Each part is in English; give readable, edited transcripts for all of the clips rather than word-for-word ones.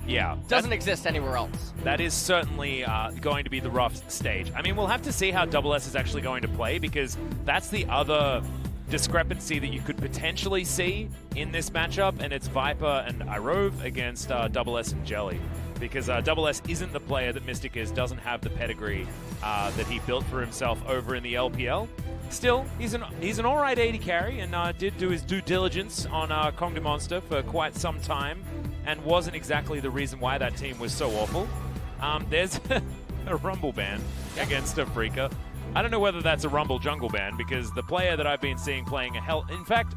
Yeah. Doesn't exist anywhere else. That is certainly going to be the rough stage. I mean, we'll have to see how Double S is actually going to play, because that's the other discrepancy that you could potentially see in this matchup, and it's Viper and Irove against Double S and Jelly. Because Double S isn't the player that Mystic is, doesn't have the pedigree that he built for himself over in the LPL. Still, he's an alright AD carry, and did do his due diligence on Kong the Monster for quite some time, and wasn't exactly the reason why that team was so awful. There's a Rumble ban against Afreeca. I don't know whether that's a Rumble jungle ban, because the player that I've been seeing playing a hell... In fact,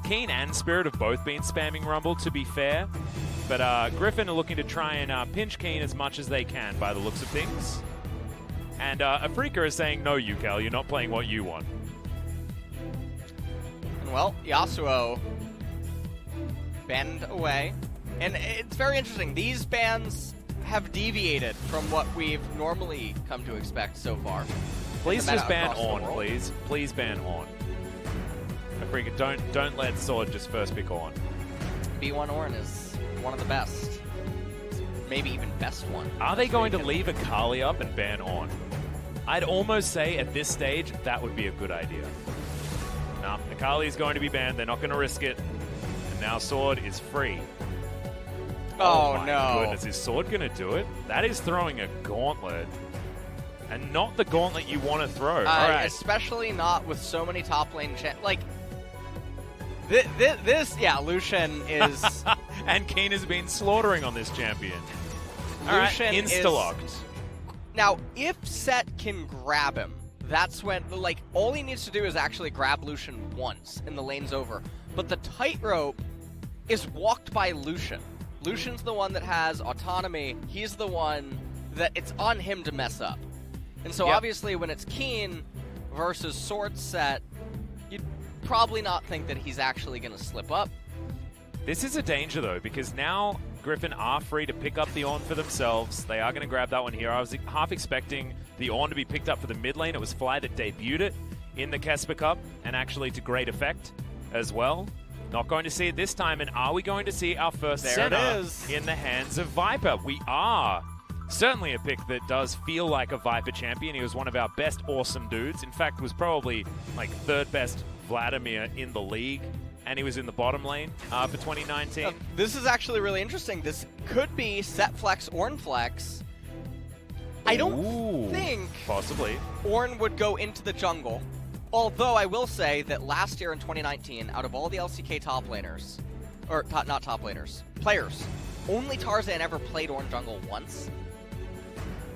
Keen and Spirit have both been spamming Rumble, to be fair. But Griffin are looking to try and pinch Keen as much as they can, by the looks of things. And Afreeca is saying, no, Yukel, you're not playing what you want. And well, Yasuo banned away. And it's very interesting. These bans have deviated from what we've normally come to expect so far. Please just ban on, please. Please ban on. Afreeca, don't let Sword just first pick on. B1 Ornn is one of the best. Maybe even best one. Are they going to leave Akali up and ban on? I'd almost say at this stage that would be a good idea. No, Akali is going to be banned. They're not going to risk it. And now Sword is free. Oh, my no. goodness, is Sword going to do it? That is throwing a gauntlet. And not the gauntlet you want to throw. All right. Especially not with so many top lane... Like, this, yeah, Lucian is... And Keen has been slaughtering on this champion. Lucian is insta-locked. Now, if Set can grab him, that's when, like, all he needs to do is actually grab Lucian once, and the lane's over. But the tightrope is walked by Lucian. Lucian's the one that has autonomy. He's the one that it's on him to mess up. And so obviously when it's Keen versus Sword Set, you'd probably not think that he's actually going to slip up. This is a danger, though, because now Griffin are free to pick up the Ornn for themselves. They are going to grab that one here. I was half expecting the Ornn to be picked up for the mid lane. It was Fly that debuted it in the Kesper Cup, and actually to great effect as well. Not going to see it this time, and are we going to see our first center in the hands of Viper? We are. Certainly a pick that does feel like a Viper champion. He was one of our best awesome dudes. In fact, was probably like third best Vladimir in the league. And he was in the bottom lane for 2019. This is actually really interesting. This could be Set Flex, Ornn Flex. I don't think possibly Ornn would go into the jungle. Although I will say that last year in 2019, out of all the LCK top laners, or not top laners, players, only Tarzan ever played Ornn jungle once.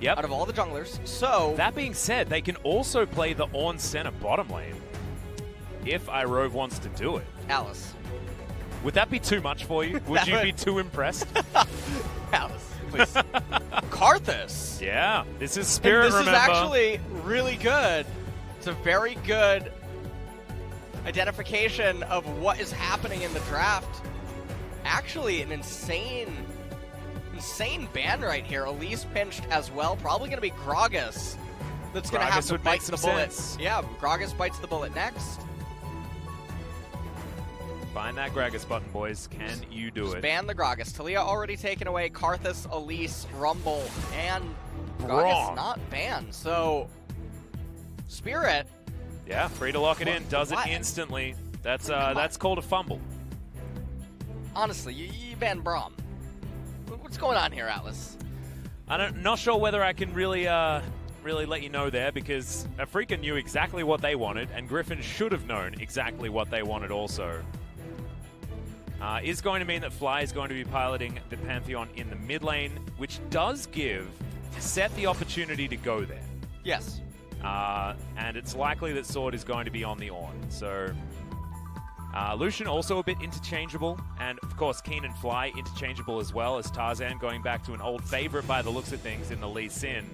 Yep. Out of all the junglers. So that being said, they can also play the Ornn center bottom lane if Irove wants to do it. Alice. Would that be too much for you? Would you be too impressed? Alice, please. Karthus. Yeah, this is Spirit, and this remember. Is actually really good. It's a very good identification of what is happening in the draft. Actually, an insane ban right here. Elise pinched as well. Probably going to be Gragas that's going to have to bite the bullet. Yeah, Gragas bites the bullet next. Find that Gragas button, boys. Can you do it? Ban the Gragas. Talia already taken away. Karthus, Elise, Rumble, and Gragas not banned. So, Spirit. Yeah, free to lock it in. Does it instantly. That's called a fumble. Honestly, you ban Braum. What's going on here, Atlas? Not sure whether I can really let you know there, because Afreeca knew exactly what they wanted, and Griffin should have known exactly what they wanted also. Is going to mean that Fly is going to be piloting the Pantheon in the mid lane, which does give Set the opportunity to go there. Yes. And it's likely that Sword is going to be on the Ornn. So Lucian also a bit interchangeable, and of course Keen and Fly interchangeable as well, as Tarzan going back to an old favorite by the looks of things in the Lee Sin.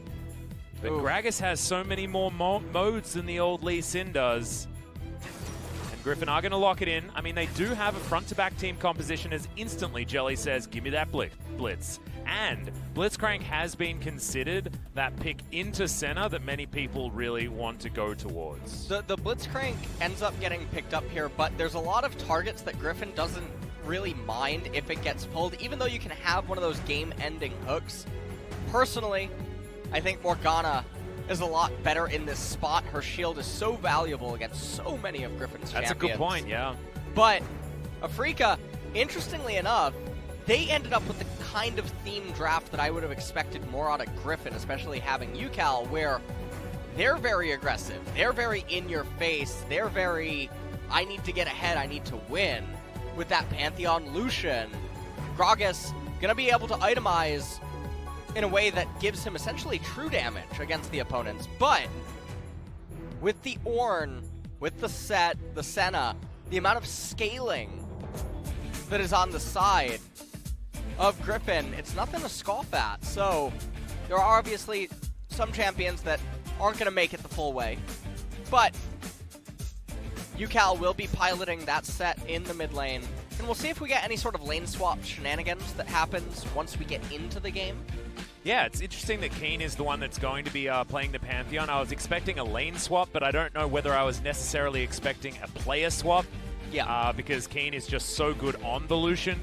But Gragas has so many more modes than the old Lee Sin does. And Griffin are going to lock it in. I mean, they do have a front-to-back team composition, as instantly Jelly says, give me that blitz. And Blitzcrank has been considered that pick into center that many people really want to go towards. The Blitzcrank ends up getting picked up here, but there's a lot of targets that Griffin doesn't really mind if it gets pulled, even though you can have one of those game-ending hooks. Personally, I think Morgana is a lot better in this spot. Her shield is so valuable against so many of Griffin's champions. That's a good point, yeah. But Afreeca, interestingly enough, they ended up with the kind of theme draft that I would have expected more out of Griffin, especially having UCal, where they're very aggressive. They're very in your face. They're very, I need to get ahead, I need to win. With that Pantheon Lucian, Gragas going to be able to itemize in a way that gives him essentially true damage against the opponents. But with the Ornn, with the Set, the Senna, the amount of scaling that is on the side of Griffin, it's nothing to scoff at. So there are obviously some champions that aren't going to make it the full way. But UCal will be piloting that Set in the mid lane. And we'll see if we get any sort of lane swap shenanigans that happens once we get into the game. Yeah, it's interesting that Keen is the one that's going to be playing the Pantheon. I was expecting a lane swap, but I don't know whether I was necessarily expecting a player swap. Yeah. Because Keen is just so good on the Lucian.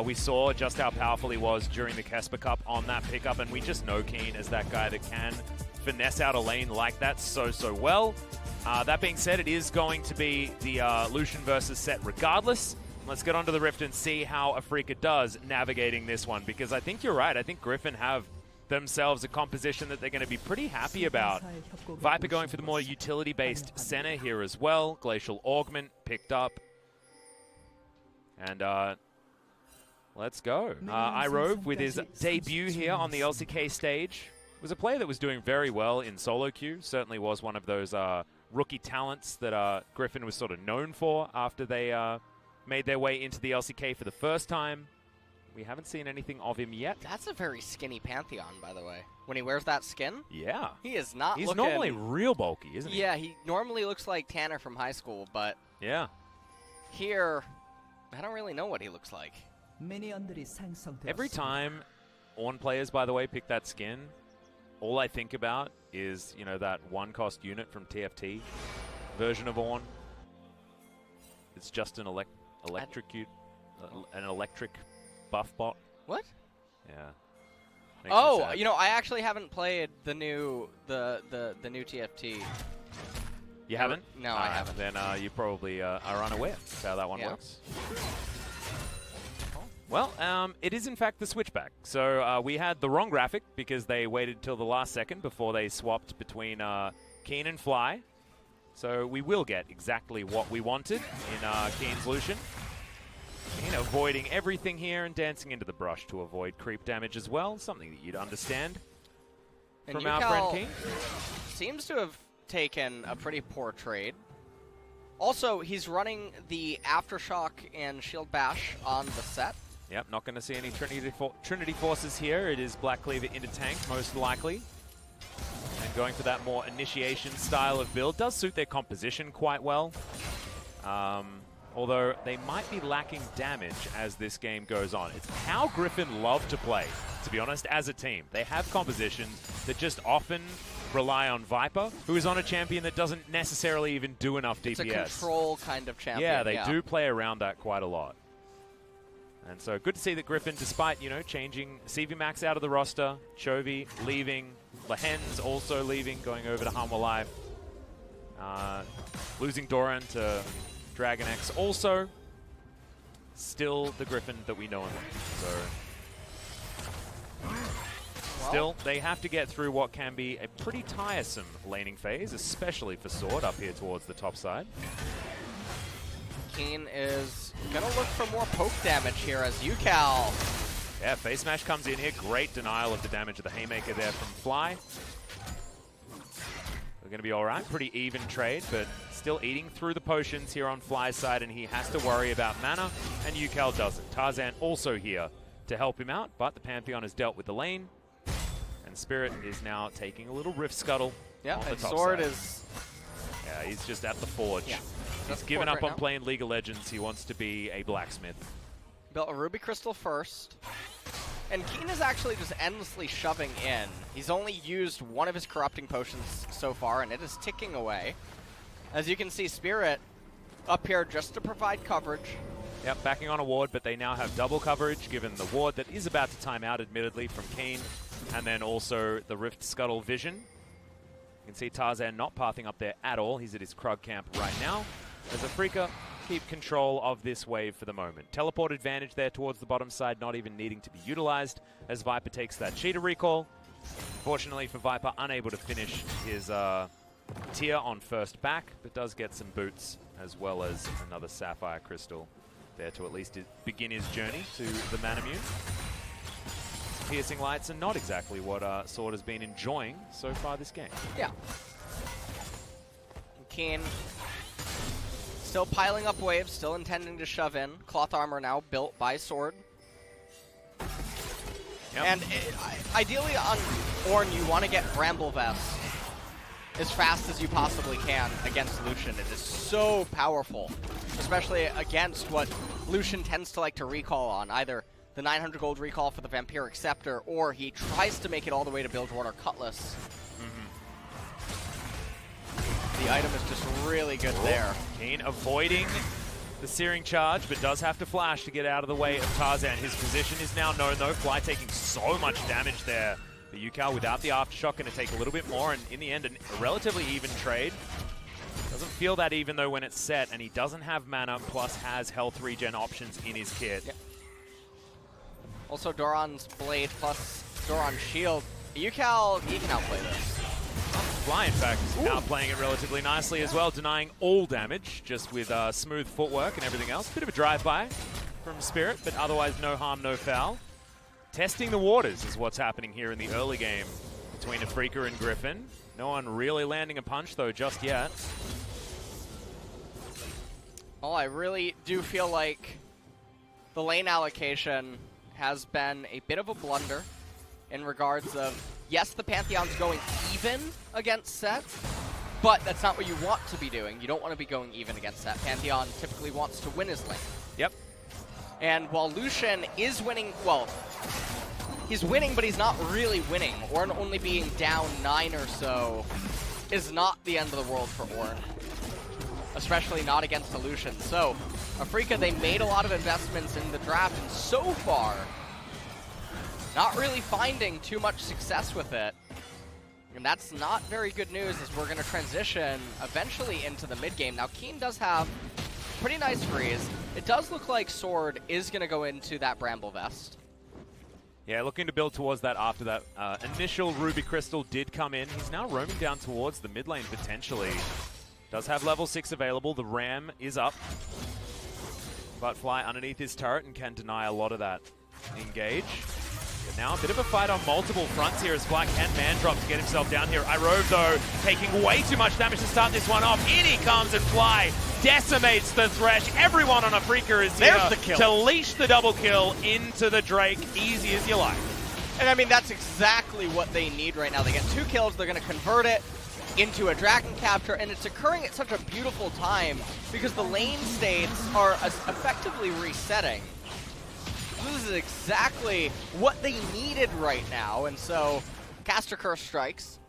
We saw just how powerful he was during the Kesper Cup on that pickup, and we just know Keen as that guy that can finesse out a lane like that so well. That being said, it is going to be the Lucian versus Set regardless. Let's get onto the Rift and see how Afreeca does navigating this one, because I think you're right. I think Griffin have themselves a composition that they're going to be pretty happy about. Viper going for the more utility-based Senna here as well. Glacial Augment picked up. And let's go. iRove with his debut here on the LCK stage was a player that was doing very well in solo queue. Certainly was one of those rookie talents that Griffin was sort of known for after they made their way into the LCK for the first time. We haven't seen anything of him yet. That's a very skinny Pantheon, by the way. When he wears that skin? Yeah. He is not He's looking... normally real bulky, isn't he? Yeah, he normally looks like Tanner from high school, but... Yeah. Here, I don't really know what he looks like. Every time Ornn players, by the way, pick that skin, all I think about is, you know, that one-cost unit from TFT version of Ornn. It's just an an electric buff bot. What? Yeah. Oh, you know, I actually haven't played the new new TFT. You haven't? No, I haven't. Then you probably are unaware of how that one works. Well, it is in fact the switchback. So we had the wrong graphic because they waited till the last second before they swapped between Keen and Fly. So we will get exactly what we wanted in Keen's Lucian. Keen avoiding everything here and dancing into the brush to avoid creep damage as well. Something that you'd understand from our friend Keen. Seems to have taken a pretty poor trade. Also, he's running the Aftershock and Shield Bash on the Set. Yep, not going to see any Trinity Forces here. It is Black Cleaver into tank, most likely. And going for that more initiation style of build does suit their composition quite well. Although they might be lacking damage as this game goes on. It's how Griffin love to play, to be honest, as a team. They have compositions that just often rely on Viper, who is on a champion that doesn't necessarily even do enough DPS. It's a control kind of champion. Yeah, they do play around that quite a lot. And so good to see that Griffin, despite, you know, changing CV Max out of the roster, Chovy leaving, Lahen's also leaving, going over to Hanwha Life, losing Doran to Dragon X also, still the Griffin that we know and love. So, still, they have to get through what can be a pretty tiresome laning phase, especially for Sword up here towards the top side. Keen is going to look for more poke damage here as UCal. Yeah, Face Smash comes in here. Great denial of the damage of the Haymaker there from Fly. We're going to be all right. Pretty even trade, but still eating through the potions here on Fly's side, and he has to worry about mana, and UCal doesn't. Tarzan also here to help him out, but the Pantheon has dealt with the lane, and Spirit is now taking a little Rift Scuttle. Yeah, on the and top Sword side. is... Yeah, he's just at the Forge. Yeah. He's given up on playing League of Legends. He wants to be a blacksmith. Built a Ruby Crystal first. And Keen is actually just endlessly shoving in. He's only used one of his corrupting potions so far, and it is ticking away. As you can see, Spirit up here just to provide coverage. Yep, backing on a ward, but they now have double coverage given the ward that is about to time out, admittedly, from Keen, and then also the Rift Scuttle Vision. You can see Tarzan not pathing up there at all. He's at his Krug camp right now, as Afreeca keep control of this wave for the moment. Teleport advantage there towards the bottom side, not even needing to be utilized, as Viper takes that Cheetah recall. Fortunately for Viper, unable to finish his tier on first back, but does get some boots, as well as another Sapphire Crystal there to at least begin his journey to the Manamune. Piercing lights are not exactly what Sword has been enjoying so far this game. Yeah. Keen still piling up waves, still intending to shove in. Cloth armor now built by Sword. Yep. And ideally on Ornn, you want to get Bramble Vest as fast as you possibly can against Lucian. It is so powerful, especially against what Lucian tends to like to recall on, either the 900 gold recall for the Vampiric Scepter, or he tries to make it all the way to Bilgewater Cutlass. The item is just really good there. Keen avoiding the Searing Charge, but does have to flash to get out of the way of Tarzan. His position is now known, though. Fly taking so much damage there. The Yukal without the Aftershock going to take a little bit more, and in the end, a relatively even trade. Doesn't feel that even, though, when it's set, and he doesn't have mana, plus has health regen options in his kit. Yep. Also, Doran's Blade plus Doran's Shield. Yukal, he can outplay this. Fly, in fact, is outplaying it relatively nicely as well, denying all damage, just with smooth footwork and everything else. Bit of a drive-by from Spirit, but otherwise no harm, no foul. Testing the waters is what's happening here in the early game between Afreeca and Griffin. No one really landing a punch, though, just yet. Well, I really do feel like the lane allocation has been a bit of a blunder in regards of, yes, the Pantheon's going even against Set, but that's not what you want to be doing. You don't want to be going even against Set. Pantheon typically wants to win his lane. Yep. And while Lucian is winning, well, he's winning, but he's not really winning. Ornn only being down 9 or so is not the end of the world for Ornn, especially not against the Lucian. So, Afreeca, they made a lot of investments in the draft, and so far, not really finding too much success with it. And that's not very good news, as we're going to transition eventually into the mid-game. Now, Keen does have pretty nice freeze. It does look like Sword is going to go into that Bramble Vest. Yeah, looking to build towards that after that initial Ruby Crystal did come in. He's now roaming down towards the mid lane, potentially. Does have level 6 available. The Ram is up. But Fly underneath his turret and can deny a lot of that engage. But now a bit of a fight on multiple fronts here as Fly can man-drop to get himself down here. Irove, though, taking way too much damage to start this one off. In he comes, and Fly decimates the Thresh. Everyone on Afreeca is here the kill to leash the double kill into the Drake. Easy as you like. And I mean, that's exactly what they need right now. They get 2 kills, they're going to convert it into a Dragon Capture, and it's occurring at such a beautiful time because the lane states are effectively resetting. This is exactly what they needed right now, and so Caster Curse strikes.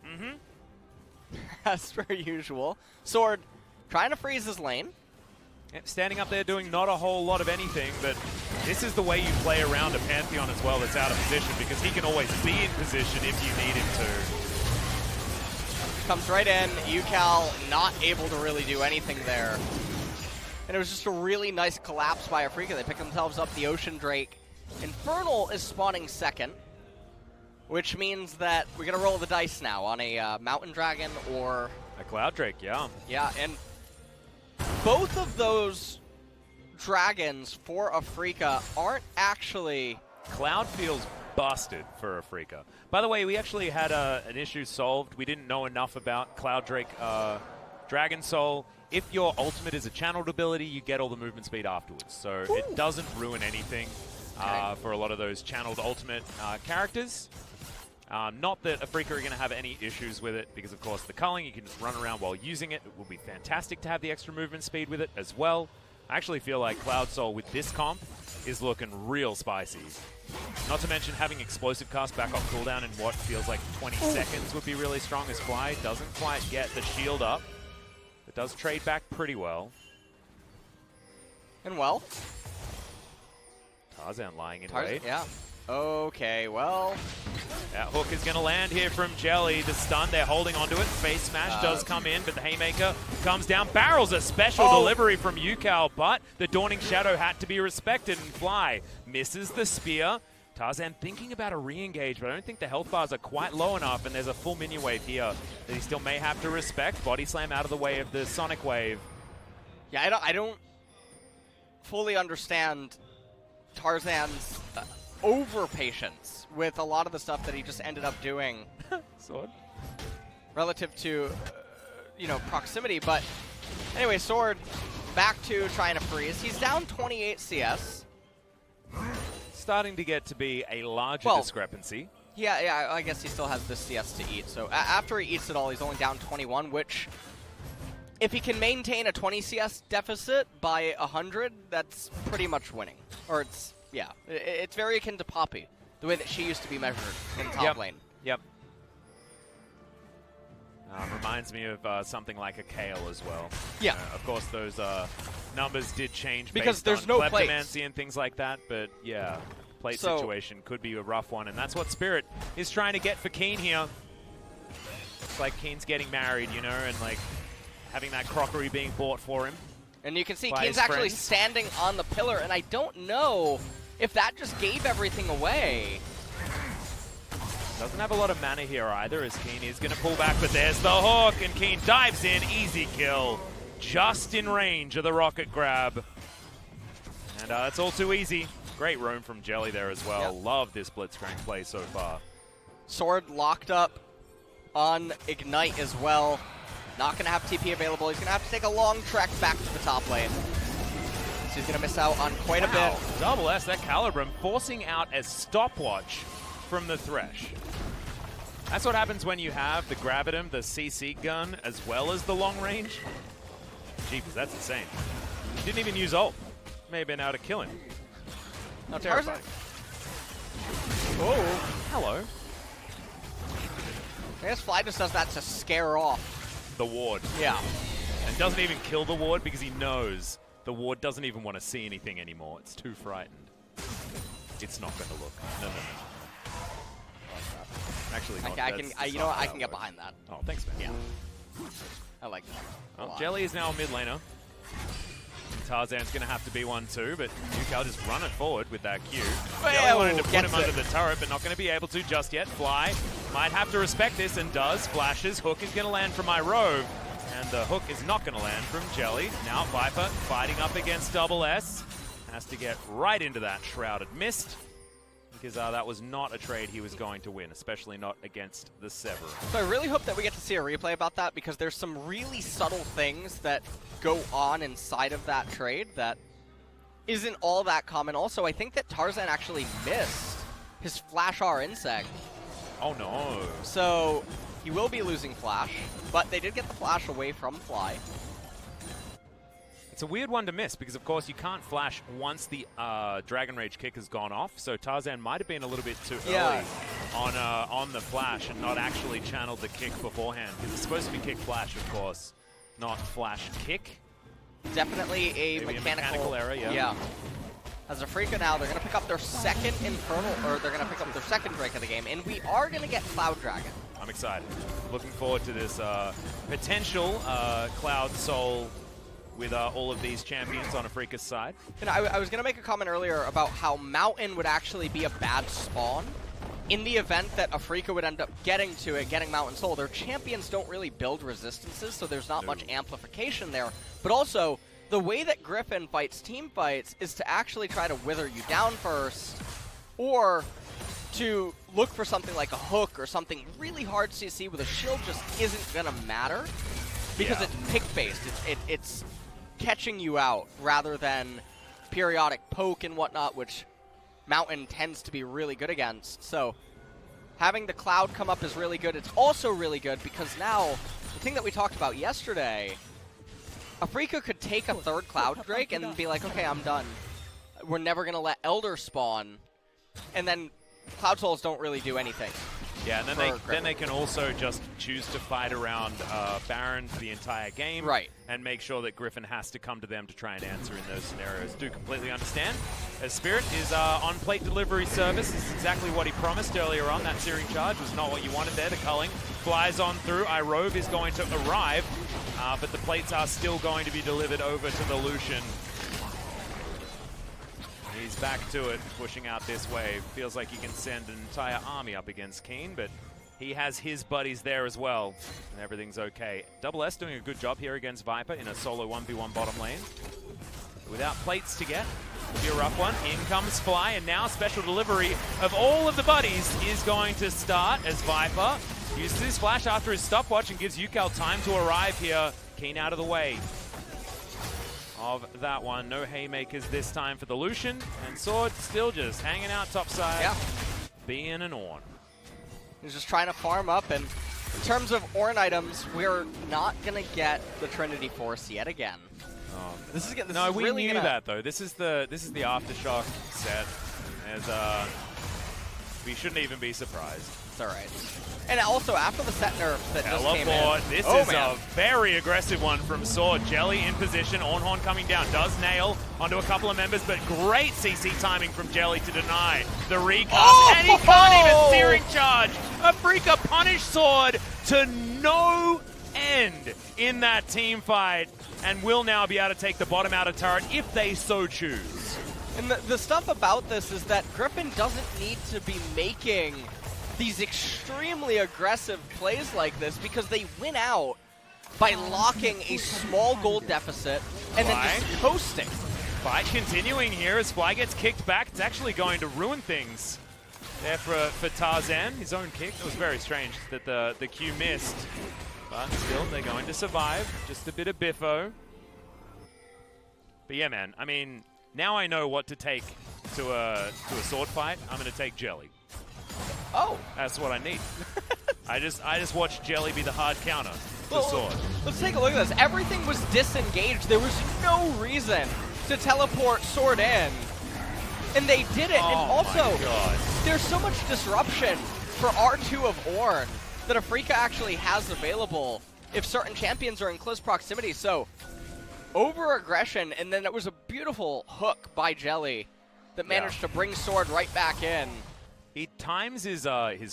As per usual. Sword trying to freeze his lane. Yep, standing up there doing not a whole lot of anything, but this is the way you play around a Pantheon as well that's out of position, because he can always be in position if you need him to. Comes right in, Yukal not able to really do anything there. And it was just a really nice collapse by Afreeca. They pick themselves up the Ocean Drake. Infernal is spawning second, which means that we're going to roll the dice now on a Mountain Dragon or a Cloud Drake, yeah. Yeah, and both of those dragons for Afreeca aren't actually... Cloud feels busted for Afreeca. By the way, we actually had an issue solved. We didn't know enough about Cloud Drake Dragon Soul. If your ultimate is a channeled ability, you get all the movement speed afterwards. So it doesn't ruin anything for a lot of those channeled ultimate characters. Not that Afreeca are going to have any issues with it, because of course the culling, you can just run around while using it. It will be fantastic to have the extra movement speed with it as well. I actually feel like Cloud Soul with this comp is looking real spicy. Not to mention having explosive cast back off cooldown in what feels like 20 seconds would be really strong, as Fly doesn't quite get the shield up. It does trade back pretty well. And well, Tarzan lying in wait. Yeah. Okay, well. That hook is going to land here from Jelly. The stun, they're holding onto it. Face smash does come in, but the haymaker comes down. Barrels a special delivery from Yukao, but the Dawning Shadow had to be respected, and Fly misses the spear. Tarzan thinking about a re-engage, but I don't think the health bars are quite low enough, and there's a full minion wave here that he still may have to respect. Body slam out of the way of the Sonic Wave. Yeah, I don't fully understand Tarzan's over-patience with a lot of the stuff that he just ended up doing Sword. relative to, proximity. But anyway, Sword back to trying to freeze. He's down 28 CS. Starting to get to be a larger discrepancy. Yeah, I guess he still has this CS to eat. So after he eats it all, he's only down 21, which if he can maintain a 20 CS deficit by 100, that's pretty much winning. Or it's very akin to Poppy, the way that she used to be measured in top lane. Yep. Reminds me of something like a Kale as well. Yeah. Of course, those numbers did change because based there's on no kleptomancy plates and things like that, but yeah, plate situation could be a rough one, and that's what Spirit is trying to get for Keen here. It's like Keen's getting married, and like having that crockery being bought for him. And you can see Keen's actually standing on the pillar, and I don't know if that just gave everything away. Doesn't have a lot of mana here either, as Keen is going to pull back, but there's the hook, and Keen dives in, easy kill. Just in range of the rocket grab. And that's all too easy. Great roam from Jelly there as well. Yep. Love this Blitzcrank play so far. Sword locked up on Ignite as well. Not going to have TP available. He's going to have to take a long trek back to the top lane. So he's going to miss out on quite a bit. Double S, that Calibrum forcing out a stopwatch from the Thresh. That's what happens when you have the Gravitum, the CC gun, as well as the long range. Jeepers, that's insane. He didn't even use ult. May have been able to kill him. Now Terrifying. Oh. Hello. I guess Fly just does that to scare off the ward. Yeah. And doesn't even kill the ward because he knows the ward doesn't even want to see anything anymore. It's too frightened. It's not going to look. No. Actually, not. I can get behind that. Oh, thanks, man. Yeah. I like that. Well, Jelly is now a mid laner. Tarzan's going to have to be one too, but Yukao just run it forward with that Q. Jelly wanted to put him under the turret, but not going to be able to just yet. Fly might have to respect this and does. Flashes. Hook is going to land from Irove, and the hook is not going to land from Jelly. Now Viper fighting up against Double S. Has to get right into that Shrouded Mist, because that was not a trade he was going to win, especially not against the Severin. So I really hope that we get to see a replay about that, because there's some really subtle things that go on inside of that trade that isn't all that common. Also, I think that Tarzan actually missed his Flash R Insect. Oh no. So he will be losing Flash, but they did get the Flash away from Fly. It's a weird one to miss because, of course, you can't flash once the Dragon Rage kick has gone off. So Tarzan might have been a little bit too early on the flash and not actually channeled the kick beforehand. Because it's supposed to be kick flash, of course, not flash kick. Definitely a mechanical error, yeah. As Afreeca now, they're going to pick up their second Infernal, or they're going to pick up their second Drake of the game, and we are going to get Cloud Dragon. I'm excited. Looking forward to this potential Cloud Soul with all of these champions on Afreeca's side. And I was going to make a comment earlier about how Mountain would actually be a bad spawn. In the event that Afreeca would end up getting to it, getting Mountain Soul, their champions don't really build resistances, so there's not much amplification there. But also, the way that Griffin fights team fights is to actually try to wither you down first, or to look for something like a hook or something really hard CC with a shield just isn't going to matter, because it's pick-based. It's catching you out rather than periodic poke and whatnot, which Mountain tends to be really good against. So having the Cloud come up is really good. It's also really good because now, the thing that we talked about yesterday, Afreeca could take a third Cloud Drake and be like, okay, I'm done. We're never going to let Elder spawn. And then Cloud Souls don't really do anything. Yeah, and then they can also just choose to fight around Baron for the entire game. Right. And make sure that Griffin has to come to them to try and answer in those scenarios. Do completely understand. As Spirit is on plate delivery service. This is exactly what he promised earlier on. That searing charge was not what you wanted there. The culling flies on through. Irove is going to arrive, but the plates are still going to be delivered over to the Lucian. He's back to it, pushing out this wave. Feels like he can send an entire army up against Keen, but he has his buddies there as well, and everything's okay. Double S doing a good job here against Viper in a solo 1v1 bottom lane. Without plates to get, it'll be a rough one. In comes Fly, and now special delivery of all of the buddies is going to start as Viper uses his flash after his stopwatch and gives Yukal time to arrive here. Keen out of the way of that one. No haymakers this time for the Lucian, and Sword still just hanging out topside, being an Ornn. He's just trying to farm up, and in terms of Ornn items, we're not going to get the Trinity Force yet again. No, we knew that though. This is the Aftershock set, as we shouldn't even be surprised. It's alright. And also, after the set nerf that just came in. This is a very aggressive one from Sword. Jelly in position, Ornhorn coming down, does nail onto a couple of members, but great CC timing from Jelly to deny the recast, and he can't even searing charge. Afreeca punished Sword to no end in that team fight, and will now be able to take the bottom outer turret if they so choose. And the stuff about this is that Griffin doesn't need to be making these extremely aggressive plays like this, because they win out by locking a small gold deficit and then just coasting. Fight continuing here as Fly gets kicked back. It's actually going to ruin things there for Tarzan. His own kick. It was very strange that the Q missed, but still they're going to survive. Just a bit of biffo. But yeah, man, I mean, now I know what to take to a sword fight. I'm going to take Jelly. Oh, that's what I need. I just watched Jelly be the hard counter to Sword. Let's take a look at this. Everything was disengaged. There was no reason to teleport Sword in, and they did it. And also, there's so much disruption for R2 of Ornn that Afreeca actually has available if certain champions are in close proximity. So, over-aggression, and then it was a beautiful hook by Jelly that managed to bring Sword right back in. He times his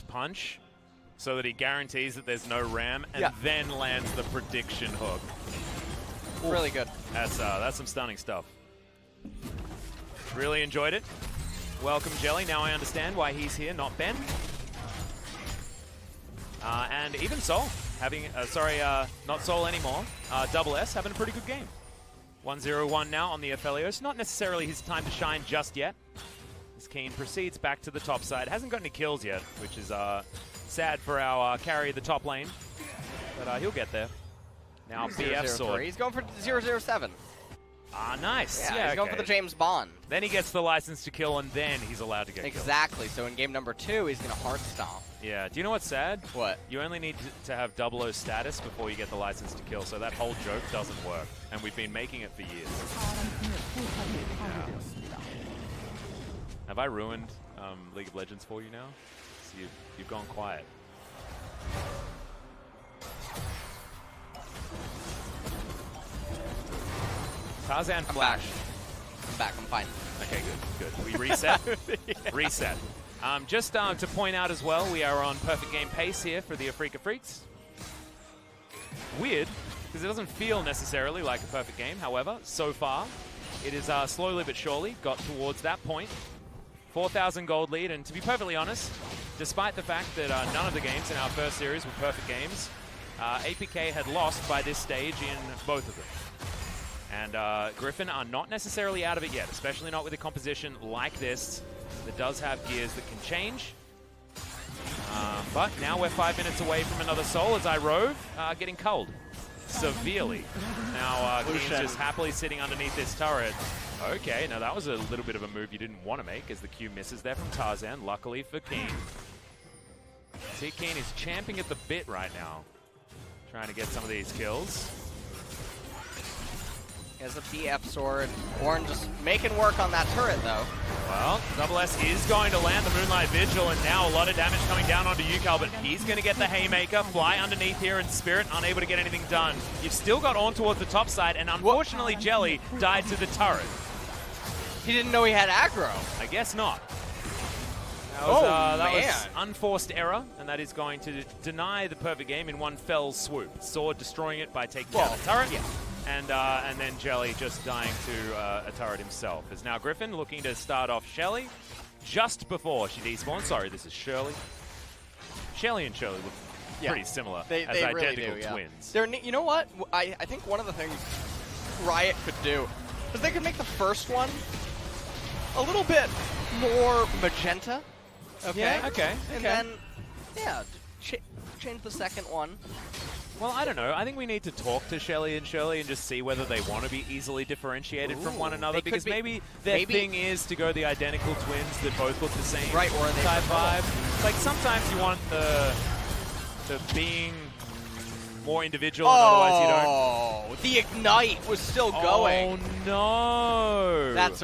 punch so that he guarantees that there's no ram, and then lands the prediction hook. Really good. That's some stunning stuff. Really enjoyed it. Welcome, Jelly. Now I understand why he's here, not Ben. And even Soul having, not Soul anymore. Double S having a pretty good game. 1-0-1 now on the Aphelios. Not necessarily his time to shine just yet. As Keen proceeds back to the top side. Hasn't got any kills yet, which is sad for our carry of the top lane. But he'll get there. Now BF Sword. He's going for 007. Nice. Yeah, he's going for the James Bond. Then he gets the license to kill, and then he's allowed to get killed. Exactly. So in game number 2, he's going to hard stomp. Yeah. Do you know what's sad? What? You only need to have 00 status before you get the license to kill, so that whole joke doesn't work. And we've been making it for years. Have I ruined League of Legends for you now? So you've gone quiet. Tarzan flash. I'm back. I'm fine. Okay, good. We reset? Reset. Just to point out as well, we are on perfect game pace here for the Afreeca Freecs. Weird, because it doesn't feel necessarily like a perfect game. However, so far, it is slowly but surely got towards that point. 4,000 gold lead, and to be perfectly honest, despite the fact that none of the games in our first series were perfect games, APK had lost by this stage in both of them. And Griffin are not necessarily out of it yet, especially not with a composition like this that does have gears that can change. But now we're 5 minutes away from another soul as Irove getting culled severely. Now Keen's just happily sitting underneath this turret. Okay, now that was a little bit of a move you didn't want to make as the Q misses there from Tarzan, luckily for Keen. See, Keen is champing at the bit right now, trying to get some of these kills. He has a BF sword. Ornn just making work on that turret, though. Well, Double S is going to land the Moonlight Vigil, and now a lot of damage coming down onto UCal, but he's going to get the Haymaker, fly underneath here, and Spirit unable to get anything done. You've still got Ornn towards the top side, and unfortunately Jelly died to the turret. He didn't know he had aggro. I guess not. That was unforced error, and that is going to deny the perfect game in one fell swoop. Sword destroying it by taking down the turret, and then Jelly just dying to a turret himself. As now Griffin looking to start off Shelly just before she despawns. Sorry, this is Shirley. Shelly and Shirley look pretty similar as identical really do, twins. They're, you know what? I think one of the things Riot could do is they could make the first one a little bit more magenta. Okay. Yeah, okay. And then, change the second one. Well, I don't know. I think we need to talk to Shelly and Shirley and just see whether they want to be easily differentiated from one another, because maybe their thing is to go the identical twins that both look the same. Right, or they type vibe. Like sometimes you want the being more individual, and otherwise you don't. Oh, the Ignite was still going. Oh no! That's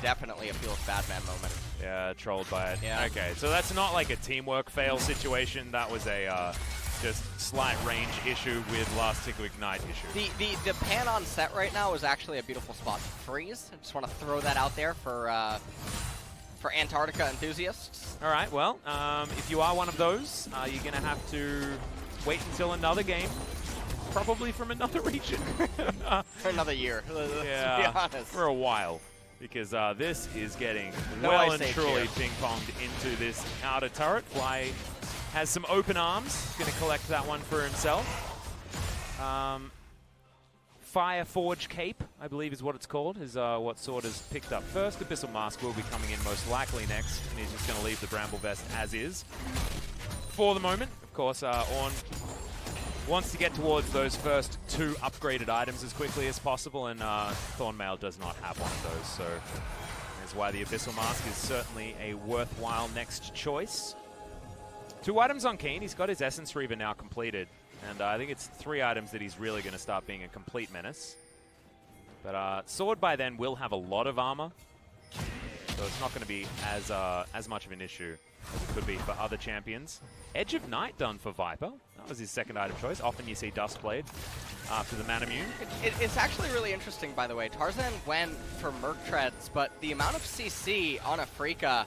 definitely a Feels Bad Man moment. Yeah, trolled by it. Yeah. Okay, so that's not like a teamwork fail situation. That was a just slight range issue with last tick Ignite issue. The pan on set right now is actually a beautiful spot to freeze. I just want to throw that out there for Antarctica enthusiasts. All right, well, if you are one of those, you're going to have to wait until another game, probably from another region. For another year, let's be honest. For a while. Because this is getting truly ping-ponged into this outer turret. Fly has some open arms. Going to collect that one for himself. Fire Forge Cape, I believe is what it's called, is what Sword has picked up first. Abyssal Mask will be coming in most likely next, and he's just going to leave the Bramble Vest as is. For the moment, of course, Ornn wants to get towards those first 2 upgraded items as quickly as possible, and Thornmail does not have one of those, so that's why the Abyssal Mask is certainly a worthwhile next choice. 2 items on Keen. He's got his Essence Reaver now completed, and I think it's 3 items that he's really going to start being a complete menace. But Sword by then will have a lot of armor, so it's not going to be as much of an issue as it could be for other champions. Edge of Night done for Viper. That was his second item choice. Often you see Duskblade after the Manamune. It's actually really interesting, by the way. Tarzan went for Merc Treads, but the amount of CC on Afreeca,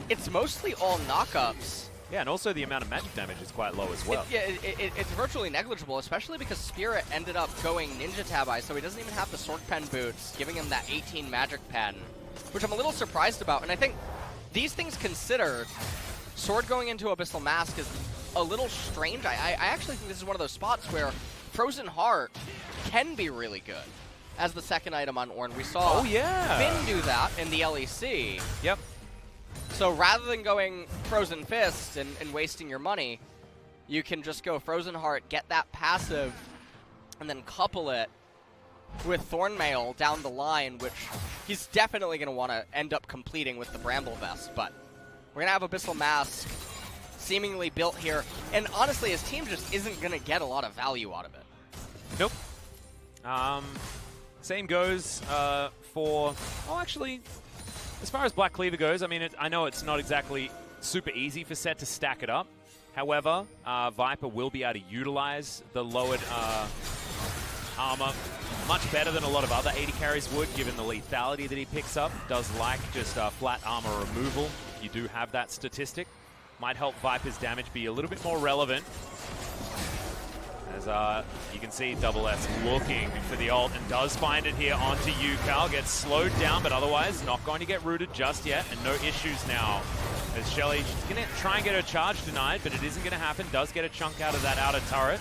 it's mostly all knockups. Yeah, and also the amount of magic damage is quite low as well. It's virtually negligible, especially because Spirit ended up going Ninja Tabi, so he doesn't even have the Sork Pen boots, giving him that 18 magic pen, which I'm a little surprised about. And I think these things considered, Sword going into Abyssal Mask is a little strange. I actually think this is one of those spots where Frozen Heart can be really good as the second item on Ornn. We saw Finn do that in the LEC. Yep. So rather than going Frozen Fist and wasting your money, you can just go Frozen Heart, get that passive, and then couple it with Thornmail down the line, which he's definitely going to want to end up completing with the Bramble Vest. But we're going to have Abyssal Mask seemingly built here. And honestly, his team just isn't going to get a lot of value out of it. Nope. Same goes for... Oh, actually... As far as Black Cleaver goes, I mean, I know it's not exactly super easy for Set to stack it up. However, Viper will be able to utilize the lowered armor much better than a lot of other 80 carries would, given the lethality that he picks up. Does like just flat armor removal. You do have that statistic. Might help Viper's damage be a little bit more relevant. As you can see, Double S looking for the ult and does find it here onto UCal. Gets slowed down, but otherwise not going to get rooted just yet, and no issues now. As Shelly, she's going to try and get her charge denied, but it isn't going to happen. Does get a chunk out of that outer turret.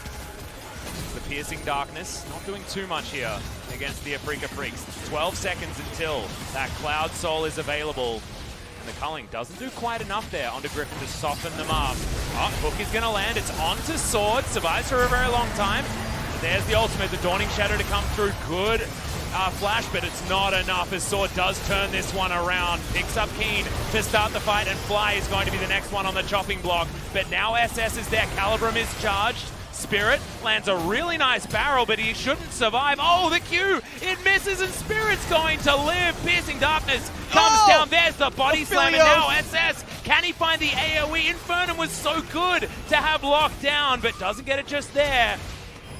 The Piercing Darkness, not doing too much here against the Afreeca Freecs. 12 seconds until that Cloud Soul is available. And the culling doesn't do quite enough there onto Griffin to soften them up. Oh, Hook is going to land. It's onto Sword. Survives for a very long time. But there's the ultimate, the Dawning Shadow to come through. Good flash, but it's not enough as Sword does turn this one around. Picks up Keen to start the fight, and Fly is going to be the next one on the chopping block. But now SS is there. Calibrum is charged. Spirit lands a really nice barrel, but he shouldn't survive. Oh, the Q! It misses, and Spirit's going to live. Piercing Darkness comes down. There's the body slam, and now SS. Can he find the AoE? Infernum was so good to have locked down, but doesn't get it just there.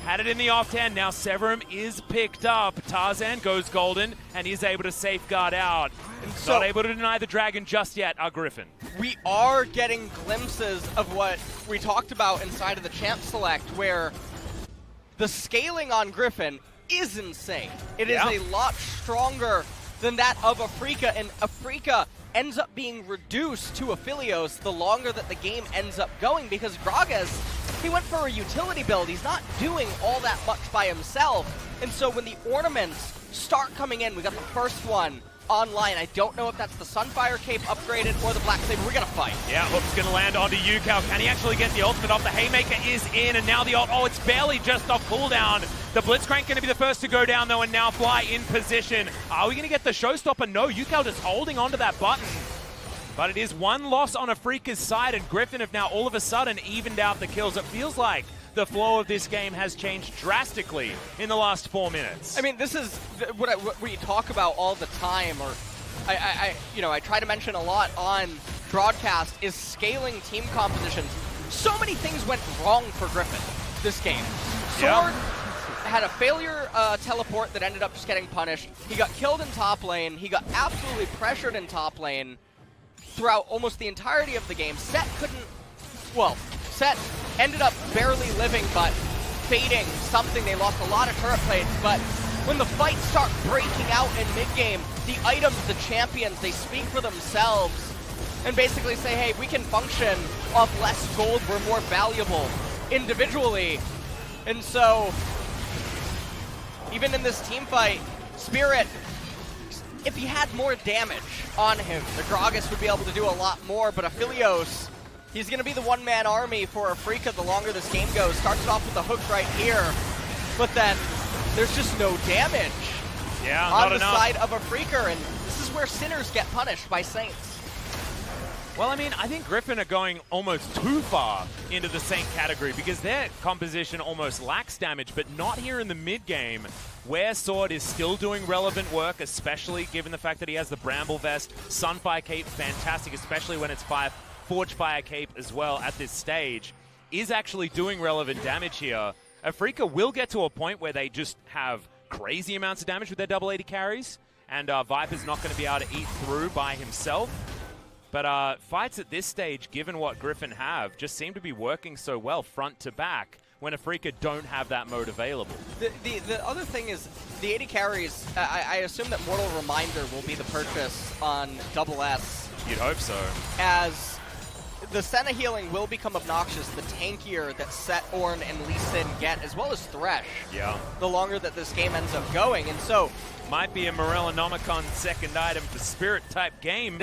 Had it in the offhand. Now Severum is picked up. Tarzan goes golden and is able to safeguard out. So, not able to deny the dragon just yet, Griffin. We are getting glimpses of what we talked about inside of the Champ Select, where the scaling on Griffin is insane. It is a lot stronger than that of Afreeca, and Afreeca ends up being reduced to Aphelios the longer that the game ends up going, because Gragas, he went for a utility build. He's not doing all that much by himself. And so when the ornaments start coming in, we got the first one online. I don't know if that's the Sunfire Cape upgraded or the Black Saber. We're going to fight. Yeah, hook's going to land onto Yukao. Can he actually get the ultimate off? The Haymaker is in, and now the ult. Oh, it's barely just off cooldown. The Blitzcrank going to be the first to go down, though, and now Fly in position. Are we going to get the showstopper? No, Yukao just holding onto that button. But it is one loss on Afreeca's side, and Griffin have now all of a sudden evened out the kills. It feels like the flow of this game has changed drastically in the last 4 minutes. I mean, this is what we talk about all the time, or I try to mention a lot on broadcast, is scaling team compositions. So many things went wrong for Griffin this game. Sword had a failure teleport that ended up just getting punished. He got killed in top lane. He got absolutely pressured in top lane throughout almost the entirety of the game. Set ended up barely living, but fading something. They lost a lot of turret plates, but when the fights start breaking out in mid-game, the items, the champions, they speak for themselves and basically say, hey, we can function off less gold. We're more valuable individually. And so, even in this team fight, Spirit, if he had more damage on him, the Gragas would be able to do a lot more, but Aphelios, he's going to be the one-man army for Afreeca the longer this game goes. Starts off with the hook right here, but then there's just no damage on the side of Afreeca, and this is where sinners get punished by saints. Well, I mean, I think Griffin are going almost too far into the Saint category because their composition almost lacks damage, but not here in the mid-game, where Sword is still doing relevant work, especially given the fact that he has the Bramble Vest. Sunfire Cape, fantastic, especially when it's Forge Fire Cape as well at this stage, is actually doing relevant damage here. Afreeca will get to a point where they just have crazy amounts of damage with their double 80 carries, and Viper's not going to be able to eat through by himself. But fights at this stage, given what Griffin have, just seem to be working so well front to back when Afreeca don't have that mode available. The other thing is, the 80 carries, I assume that Mortal Reminder will be the purchase on Double S. You'd hope so. As the Senna healing will become obnoxious the tankier that Set, Ornn, and Lee Sin get, as well as Thresh, the longer that this game ends up going. And so, might be a Morellonomicon second item for Spirit type game.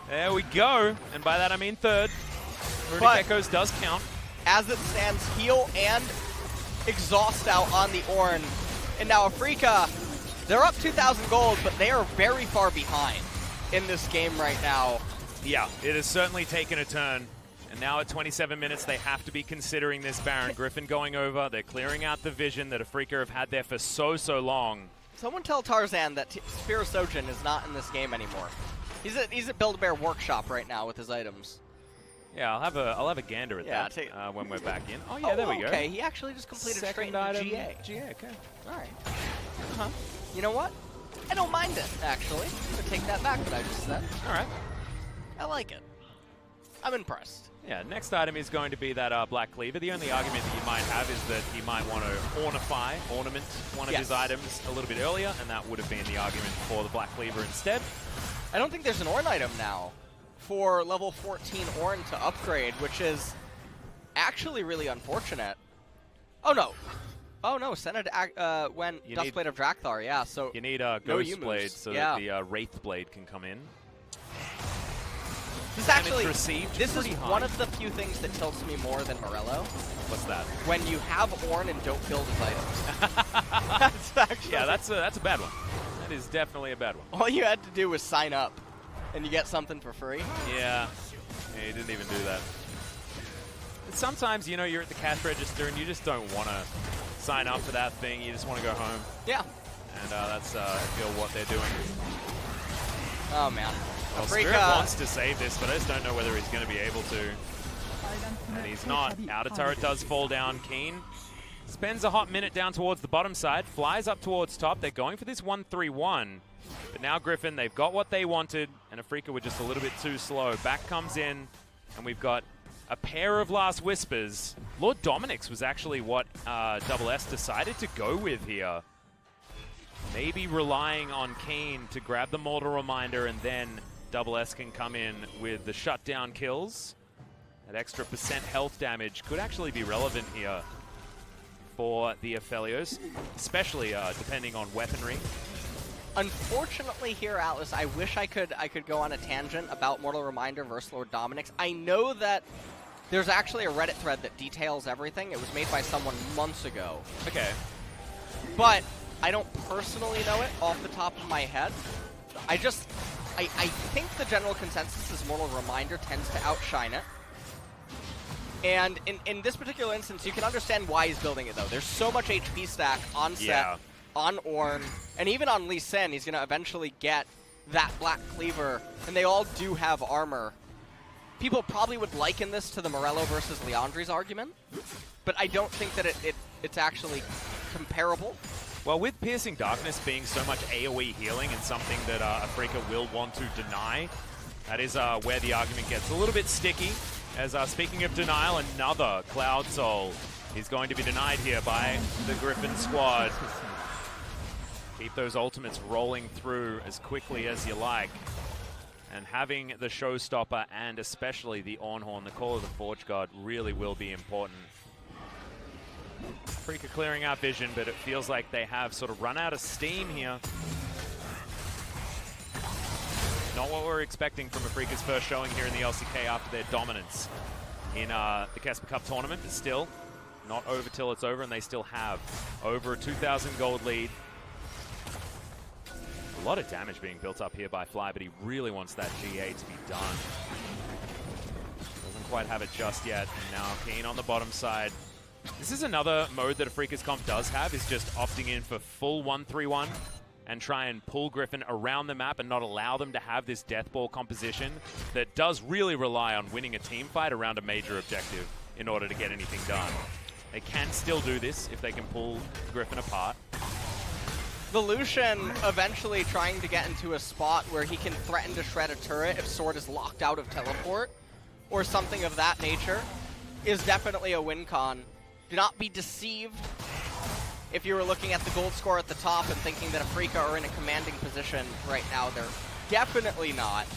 There we go. And by that I mean third. Runic Echoes does count. As it stands, heal and exhaust out on the Ornn. And now Afreeca, they're up 2,000 gold, but they are very far behind in this game right now. Yeah, it has certainly taken a turn. And now at 27 minutes, they have to be considering this Baron. Griffin going over. They're clearing out the vision that Afreeca have had there for so long. Someone tell Tarzan that Spirit is not in this game anymore. He's at Build-A-Bear Workshop right now with his items. Yeah, I'll have a gander at that when we're back in. Oh yeah, there we go. Okay, he actually just completed second straight item. GA. GA, okay. All right. You know what? I don't mind it, actually. I'm going to take that back, what I just said. All right. I like it. I'm impressed. Yeah, next item is going to be that Black Cleaver. The only argument that you might have is that he might want to ornament one of his items a little bit earlier, and that would have been the argument for the Black Cleaver instead. I don't think there's an Ornn item now for level 14 Ornn to upgrade, which is actually really unfortunate. Oh no, Senate when Duskblade of Drakthar, yeah, so you need a Ghost Blade so that the Wraith Blade can come in. This is one of the few things that tilts me more than Morello. What's that? When you have Ornn and don't build his items. That's a bad one. That is definitely a bad one. All you had to do was sign up, and you get something for free. Yeah, he didn't even do that. sometimes, you know, you're at the cash register and you just don't want to sign up for that thing. You just want to go home. Yeah. And that's, I feel, what they're doing. Oh, man. Well, Spirit wants to save this, but I just don't know whether he's going to be able to. And he's not. Outer turret does fall down. Keen spends a hot minute down towards the bottom side, flies up towards top. They're going for this 1-3-1. But now Griffin, they've got what they wanted, and Afreeca were just a little bit too slow. Back comes in, and we've got a pair of Last Whispers. Lord Dominic's was actually what Double S decided to go with here. Maybe relying on Keen to grab the Mortal Reminder, and then Double S can come in with the shutdown kills. That extra % health damage could actually be relevant here for the Aphelios, especially depending on weaponry. Unfortunately here, Atlas, I wish I could go on a tangent about Mortal Reminder versus Lord Dominic's. I know that there's actually a Reddit thread that details everything. It was made by someone months ago. Okay. But I don't personally know it off the top of my head. I think the general consensus is Mortal Reminder tends to outshine it. And in this particular instance, you can understand why he's building it, though. There's so much HP stack on set, on Ornn, and even on Lee Sin. He's going to eventually get that Black Cleaver, and they all do have armor. People probably would liken this to the Morello versus Leandri's argument, but I don't think that it's actually comparable. Well, with Piercing Darkness being so much AoE healing and something that Afreeca will want to deny, that is where the argument gets a little bit sticky. As speaking of denial, another Cloud Soul is going to be denied here by the Griffin squad. Keep those ultimates rolling through as quickly as you like. And having the Showstopper and especially the Ornhorn, the Call of the Forge God, really will be important. Afreeca clearing out vision, but it feels like they have sort of run out of steam here. Not what we're expecting from Afreeca's first showing here in the LCK after their dominance in the Casper Cup tournament, but still not over till it's over, and they still have over a 2,000 gold lead. A lot of damage being built up here by Fly, but he really wants that GA to be done. Doesn't quite have it just yet. And now Keen on the bottom side. This is another mode that Afreeca's comp does have, is just opting in for full 1-3-1 and try and pull Griffin around the map and not allow them to have this death ball composition that does really rely on winning a team fight around a major objective in order to get anything done. They can still do this if they can pull Griffin apart. The Lucian eventually trying to get into a spot where he can threaten to shred a turret if Sword is locked out of teleport or something of that nature is definitely a win con. Do not be deceived if you were looking at the gold score at the top and thinking that Afreeca are in a commanding position right now. They're definitely not.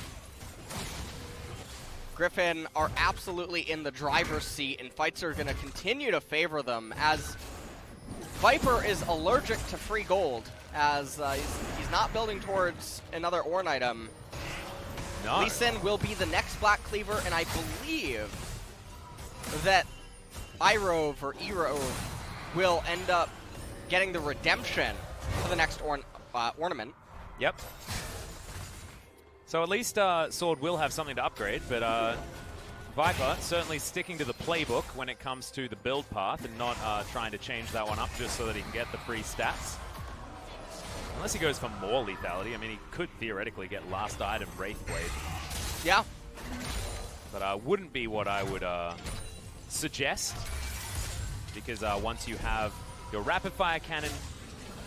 Griffin are absolutely in the driver's seat, and fights are going to continue to favor them as Viper is allergic to free gold, as he's not building towards another Ornn item. No. Lee Sin will be the next Black Cleaver, and I believe that Irove or Erove will end up getting the redemption for the next ornament. Yep. So at least Sword will have something to upgrade, but Viper certainly sticking to the playbook when it comes to the build path and not trying to change that one up just so that he can get the free stats. Unless he goes for more lethality. I mean, he could theoretically get last item Wraithblade. Yeah. But wouldn't be what I would suggest, because once you have your rapid fire cannon,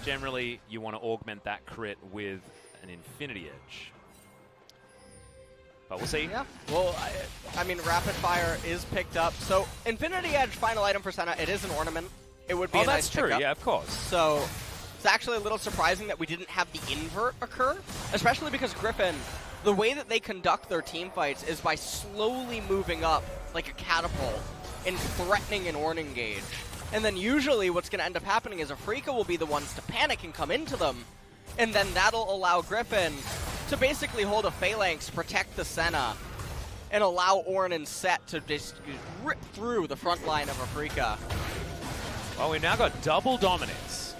generally you want to augment that crit with an Infinity Edge. But we'll see. Yeah. Well, I mean, rapid fire is picked up. So Infinity Edge, final item for Senna, it is an ornament. It would be a nice true. pickup. Yeah, of course. So it's actually a little surprising that we didn't have the invert occur, especially because Griffin, the way that they conduct their team fights is by slowly moving up like a catapult and threatening an Ornn engage. And then usually what's going to end up happening is Afreeca will be the ones to panic and come into them, and then that'll allow Griffin to basically hold a phalanx, protect the Senna, and allow Ornn and Set to just rip through the front line of Afreeca. Well, we've now got double dominance.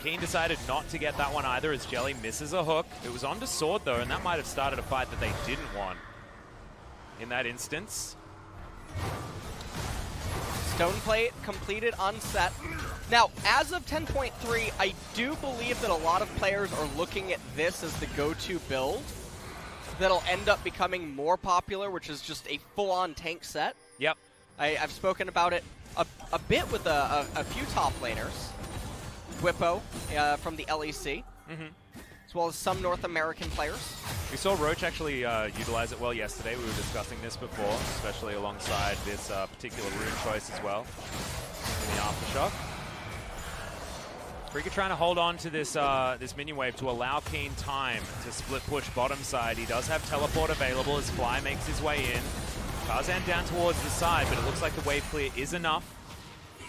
Keen decided not to get that one either as Jelly misses a hook. It was onto Sword though, and that might have started a fight that they didn't want in that instance. Stone Plate completed on set. Now, as of 10.3, I do believe that a lot of players are looking at this as the go-to build that'll end up becoming more popular, which is just a full-on tank set. Yep. I've spoken about it a bit with a few top laners. Whippo from the LEC, as well as some North American players. We saw Roach actually utilize it well yesterday. We were discussing this before, especially alongside this particular rune choice as well in the Aftershock. Freeca trying to hold on to this this minion wave to allow Keen time to split push bottom side. He does have teleport available as Fly makes his way in. Tarzan down towards the side, but it looks like the wave clear is enough.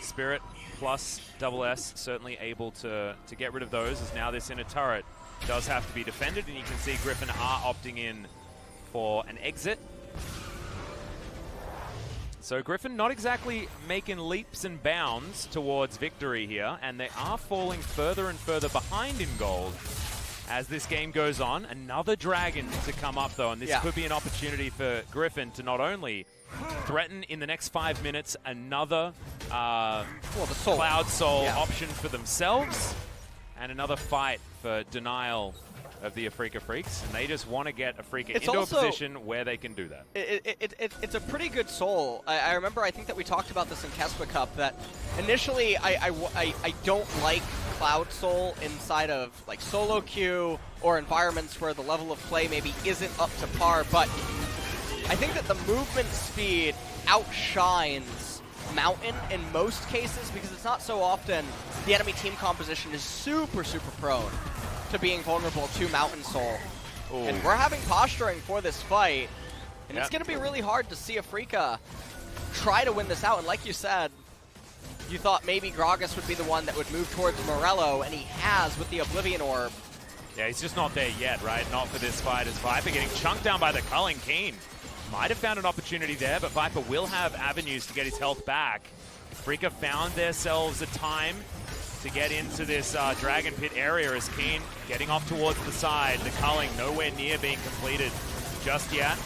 Spirit plus Double S certainly able to get rid of those, as now this inner turret does have to be defended, and you can see Griffin are opting in for an exit. So Griffin not exactly making leaps and bounds towards victory here, and they are falling further and further behind in gold as this game goes on. Another dragon to come up though, and this could be an opportunity for Griffin to not only threaten in the next 5 minutes another the Soul. Cloud Soul option for themselves, and another fight for denial of the Afreeca Freecs, and they just want to get Afreeca into a position where they can do that. It's a pretty good soul. I remember, I think that we talked about this in Kespa Cup, that initially I don't like Cloud Soul inside of like solo queue or environments where the level of play maybe isn't up to par, but I think that the movement speed outshines Mountain in most cases, because it's not so often the enemy team composition is super prone to being vulnerable to Mountain Soul. Ooh. And we're having posturing for this fight, and it's going to be really hard to see Afreeca try to win this out. And like you said, you thought maybe Gragas would be the one that would move towards Morello, and he has with the Oblivion Orb. Yeah, he's just not there yet, right? Not for this fight, as Viper getting chunked down by the culling Keen. Might have found an opportunity there, but Viper will have avenues to get his health back. Afreeca found themselves a time to get into this Dragon Pit area, as Keen getting off towards the side. The culling nowhere near being completed just yet.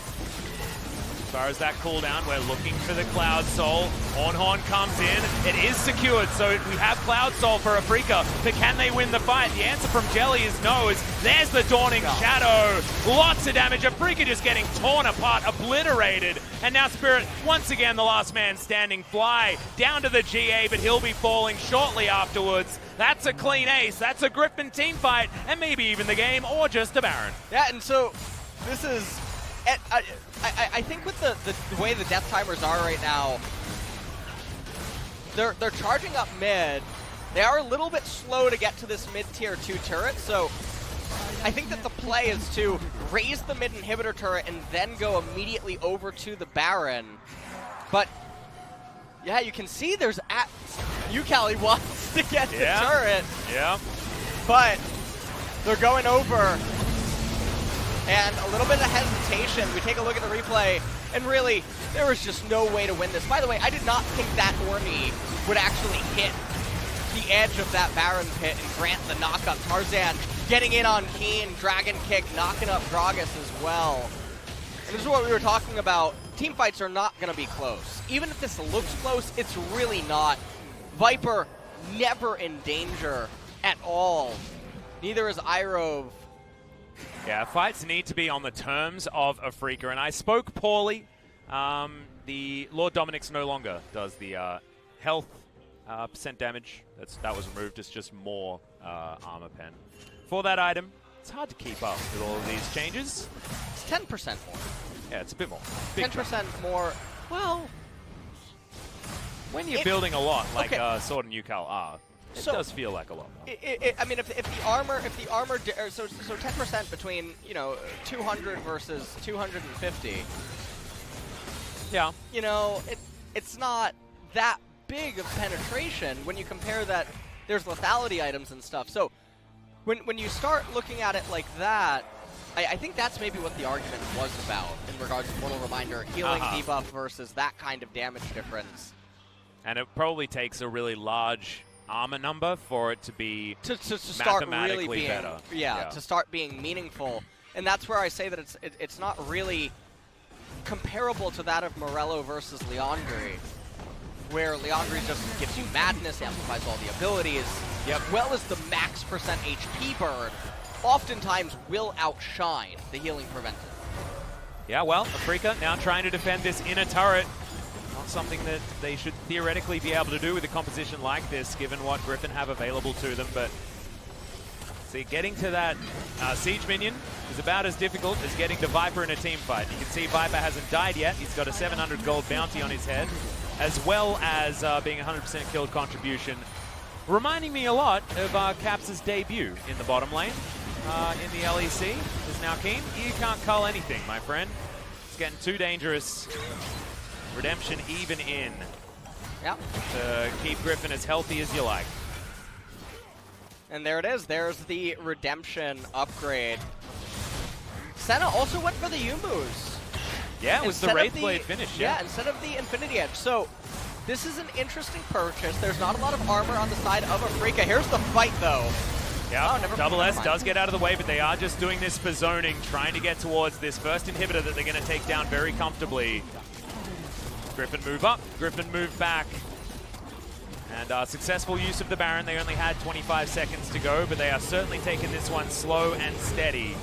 As far as that cooldown, we're looking for the Cloud Soul. Horn comes in. It is secured, so we have Cloud Soul for Afreeca, but can they win the fight? The answer from Jelly is no. There's the Dawning Shadow. Lots of damage. Afreeca just getting torn apart, obliterated. And now Spirit, once again, the last man standing. Fly down to the GA, but he'll be falling shortly afterwards. That's a clean ace. That's a Griffin team fight, and maybe even the game, or just a Baron. Yeah, and so this is... I think with the way the death timers are right now, they're charging up mid. They are a little bit slow to get to this mid-tier 2 turret, so I think that the play is to raise the mid inhibitor turret and then go immediately over to the Baron. But yeah, you can see there's Ucali wants to get the turret. Yeah. But they're going over. And a little bit of hesitation. We take a look at the replay, and really, there was just no way to win this. By the way, I did not think that Ornnie would actually hit the edge of that Baron pit and grant the knockup. Tarzan getting in on Keen, Dragon Kick, knocking up Gragas as well. And this is what we were talking about. Team fights are not going to be close. Even if this looks close, it's really not. Viper never in danger at all. Neither is Irove. Yeah, fights need to be on the terms of Afreeca, and I spoke poorly. The Lord Dominic's no longer does the health percent damage. That was removed. It's just more armor pen. For that item, it's hard to keep up with all of these changes. It's 10% more. Yeah, it's a bit more. 10% more. Well, when you're building a lot, like Sword and Ucal are, it does feel like a lot more. I mean, if the armor, so 10% between 200 versus 250. Yeah. It's not that big of penetration when you compare that. There's lethality items and stuff. So when you start looking at it like that, I think that's maybe what the argument was about in regards to Mortal Reminder, healing debuff versus that kind of damage difference. And it probably takes a really large armor number for it to be to start mathematically really being better. To start being meaningful. And that's where I say that it's not really comparable to that of Morello versus Leandri. where Leandri just gives you madness, amplifies all the abilities, as well as the max percent HP burn, oftentimes will outshine the healing preventive. Yeah, well, Afreeca now trying to defend this inner turret. Not something that they should theoretically be able to do with a composition like this, given what Griffin have available to them. But see, getting to that siege minion is about as difficult as getting to Viper in a team fight. You can see Viper hasn't died yet. He's got a 700 gold bounty on his head, as well as being 100% killed contribution. Reminding me a lot of Caps' debut in the bottom lane in the LEC. Is now Keen. You can't cull anything, my friend. It's getting too dangerous. Redemption even in. Yep. To keep Griffin as healthy as you like. And there it is. There's the Redemption upgrade. Senna also went for the Yumus. Yeah, it was the Wraithblade finish. Yeah, instead of the Infinity Edge. So this is an interesting purchase. There's not a lot of armor on the side of Afreeca. Here's the fight, though. Yeah, Double S does get out of the way, but they are just doing this for zoning, trying to get towards this first inhibitor that they're going to take down very comfortably. Griffin move up, Griffin move back. And successful use of the Baron. They only had 25 seconds to go, but they are certainly taking this one slow and steady.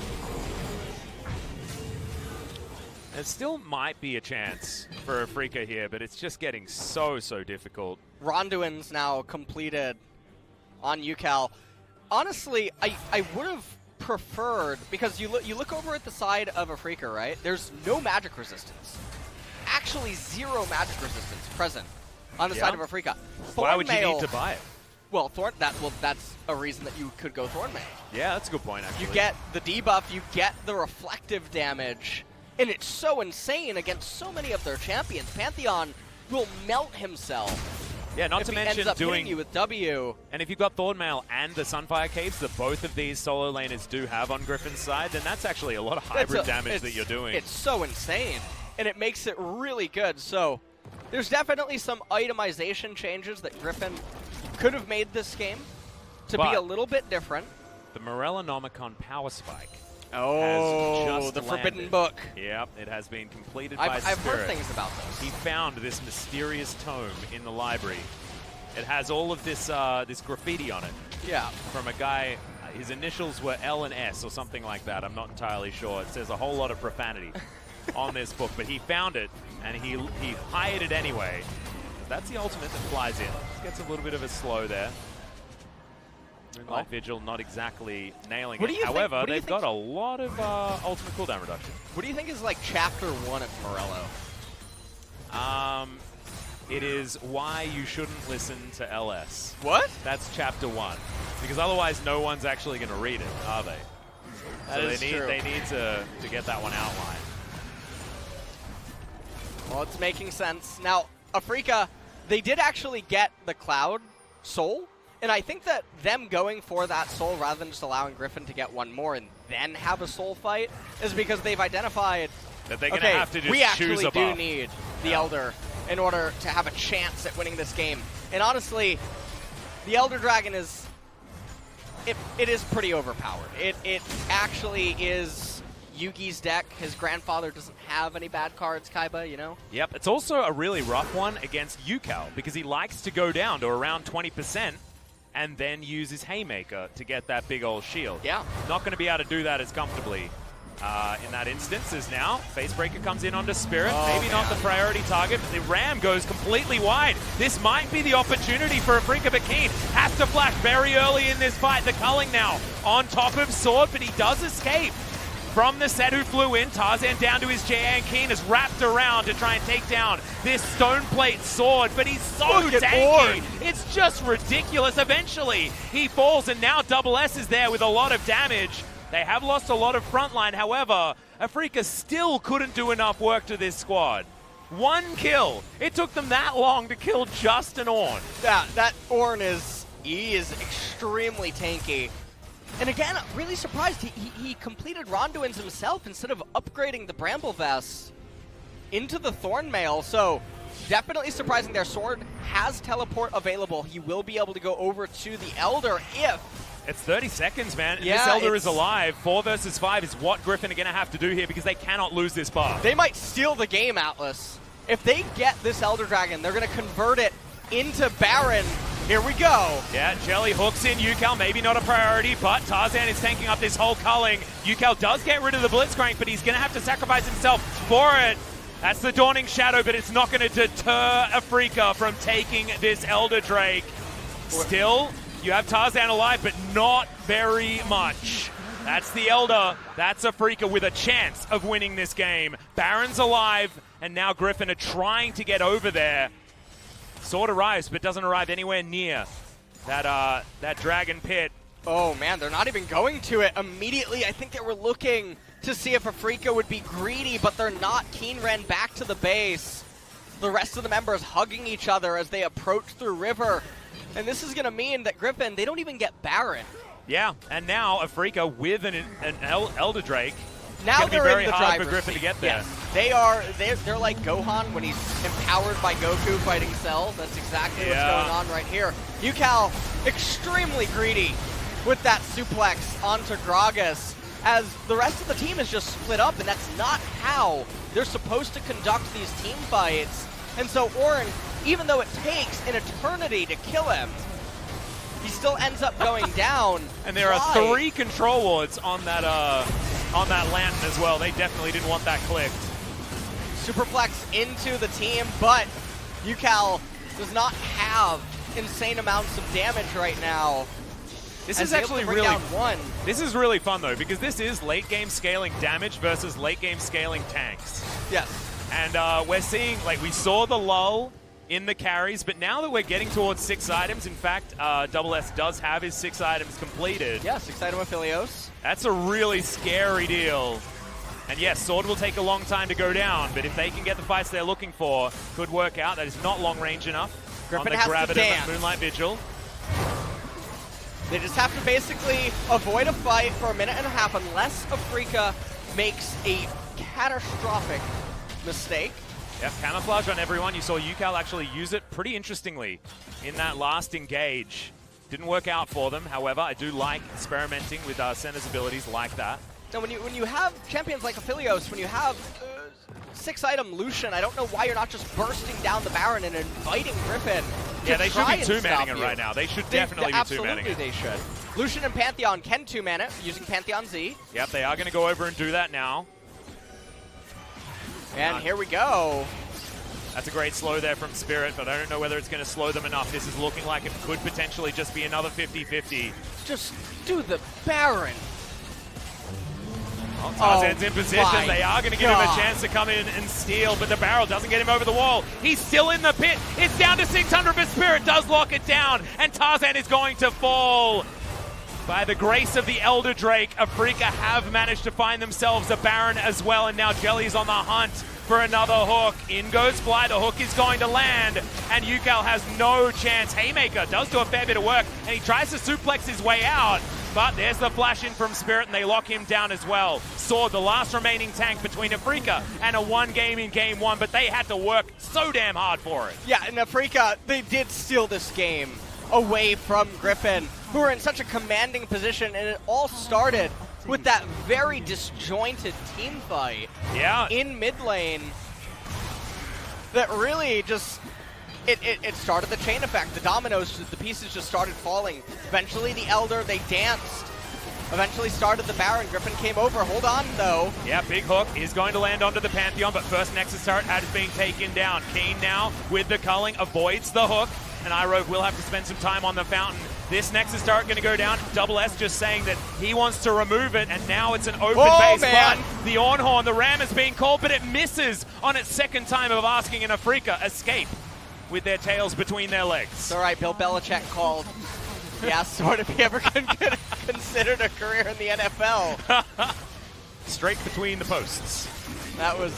There still might be a chance for Afreeca here, but it's just getting so difficult. Ronduin's now completed on UCal. Honestly, I would have preferred, because you look over at the side of Afreeca, right? There's no magic resistance. Actually, 0 magic resistance present on the side of Afreeca. Why would you need to buy it? Well, that's a reason that you could go Thornmail. Yeah, that's a good point, actually. You get the debuff, you get the reflective damage, and it's so insane against so many of their champions. Pantheon will melt himself. Yeah, not if to he mention ends up doing hitting you with W. And if you've got Thornmail and the Sunfire Caves that both of these solo laners do have on Griffin's side, then that's actually a lot of hybrid damage that you're doing. It's so insane, and it makes it really good. So there's definitely some itemization changes that Griffin could have made this game to be a little bit different. The Morellonomicon Power Spike. Oh, the Forbidden Book. Yep, it has been completed by Spirit. I've heard things about this. He found this mysterious tome in the library. It has all of this this graffiti on it. Yeah. From a guy, his initials were L and S or something like that. I'm not entirely sure. It says a whole lot of profanity on this book, but he found it and he hired it anyway. That's the ultimate that flies in. Just gets a little bit of a slow there. Moonlight Vigil not exactly nailing it. However, they've got a lot of ultimate cooldown reduction. What do you think is like chapter 1 of Morello? It is why you shouldn't listen to LS. What? That's chapter 1. Because otherwise no one's actually going to read it, are they? That is true. They need to get that one outlined. Well, it's making sense. Now, Afreeca, they did actually get the Cloud Soul. And I think that them going for that soul rather than just allowing Griffin to get one more and then have a soul fight is because they've identified that they're going to have to just choose a buff. We actually do need the Elder in order to have a chance at winning this game. And honestly, the Elder Dragon is it is pretty overpowered. It actually is Yugi's deck. His grandfather doesn't have any bad cards, Kaiba, you know? Yep, it's also a really rough one against Yukal because he likes to go down to around 20%. And then use his Haymaker to get that big old shield. Yeah. Not going to be able to do that as comfortably in that instance as now. Facebreaker comes in onto Spirit. Maybe not the priority target, but the Ram goes completely wide. This might be the opportunity for Afreeca, but Keen has to flash very early in this fight. The culling now on top of Sword, but he does escape from the set who flew in. Tarzan down to his JA, and Keen is wrapped around to try and take down this Stoneplate Sword, but he's so tanky. It's just ridiculous. Eventually, he falls, and now Double S is there with a lot of damage. They have lost a lot of frontline. However, Afreeca still couldn't do enough work to this squad. 1 kill. It took them that long to kill just an Ornn. Yeah, that Ornn is extremely tanky. And again, really surprised he completed Ronduin's himself instead of upgrading the Bramble Vest into the Thornmail. So definitely surprising there. Sword has teleport available. He will be able to go over to the Elder if... It's 30 seconds, man. Yeah, this Elder is alive. 4 versus 5 is what Griffin are going to have to do here because they cannot lose this bar. They might steal the game, Atlas. if they get this Elder Dragon, they're going to convert it into Baron. Here we go. Yeah, Jelly hooks in UCal, maybe not a priority, but Tarzan is tanking up this whole culling. UCal does get rid of the Blitzcrank, but he's going to have to sacrifice himself for it. That's the Dawning Shadow, but it's not going to deter Afreeca from taking this Elder Drake. Still, you have Tarzan alive, but not very much. That's the Elder. That's Afreeca with a chance of winning this game. Baron's alive, and now Griffin are trying to get over there. Sword arrives, but doesn't arrive anywhere near that Dragon Pit. Oh man, they're not even going to it immediately. I think they were looking to see if Afreeca would be greedy, but they're not. Keen ran back to the base. The rest of the members hugging each other as they approach through river. And this is going to mean that Griffin, they don't even get Baron. Yeah, and now Afreeca with an Elder Drake. Now they're very hard for Griffin to get there. Yes, they're like Gohan when he's empowered by Goku fighting Cell. That's exactly what's going on right here. UCal extremely greedy with that suplex onto Gragas, as the rest of the team is just split up, and that's not how they're supposed to conduct these team fights. And so Orin, even though it takes an eternity to kill him, he still ends up going down. And there are 3 control wards on that lantern as well. They definitely didn't want that clicked. Superplex into the team, but UCal does not have insane amounts of damage right now. This is actually This is really fun though, because this is late game scaling damage versus late game scaling tanks. Yes. And we're seeing, like, we saw the lull in the carries, but now that we're getting towards 6 items, in fact, Double S does have his 6 items completed. Yeah, 6 item Aphelios. That's a really scary deal. And yes, Sword will take a long time to go down, but if they can get the fights they're looking for, could work out. That is not long range enough. Griffin on the has to dance. Moonlight Vigil. They just have to basically avoid a fight for a minute and a half unless Afreeca makes a catastrophic mistake. Yeah, camouflage on everyone. You saw UCal actually use it pretty interestingly in that last engage. Didn't work out for them. However, I do like experimenting with Senna's abilities like that. Now, when you have champions like Aphelios, when you have 6 item Lucian, I don't know why you're not just bursting down the Baron and inviting Griffin. Yeah, they should be 2-manning it right now. They should definitely be 2-manning it. Absolutely, they should. Lucian and Pantheon can 2-man it using Pantheon Z. Yep, they are going to go over and do that now. And here we go. That's a great slow there from Spirit, but I don't know whether it's going to slow them enough. This is looking like it could potentially just be another 50-50. Just do the Baron. Well, Tarzan's in position. They are going to give him a chance to come in and steal, but the barrel doesn't get him over the wall. He's still in the pit. It's down to 600, but Spirit does lock it down, and Tarzan is going to fall. By the grace of the Elder Drake, Afreeca have managed to find themselves a Baron as well, and now Jelly's on the hunt for another hook. In goes Fly, the hook is going to land, and UCal has no chance. Haymaker does do a fair bit of work, and he tries to suplex his way out, but there's the flash in from Spirit, and they lock him down as well. Sword, the last remaining tank between Afreeca and a 1 game in game 1, but they had to work so damn hard for it. Yeah, and Afreeca, they did steal this game away from Griffin, who are in such a commanding position, and it all started with that very disjointed team fight in mid lane that really just, it started the chain effect. The dominoes, the pieces just started falling. Eventually the Elder, they danced. Eventually started the Baron. Griffin came over. Hold on, though. Yeah, big hook is going to land onto the Pantheon, but first Nexus turret has been taken down. Keen now with the culling, avoids the hook, and iRogue will have to spend some time on the fountain. This Nexus turret going to go down. Double S just saying that he wants to remove it, and now it's an open base. But the Ornhorn, the Ram is being called, but it misses on its second time of asking an Afreeca escape with their tails between their legs. It's all right, Bill Belichick called. Yeah, sort of. If he ever considered a career in the NFL. Straight between the posts. That was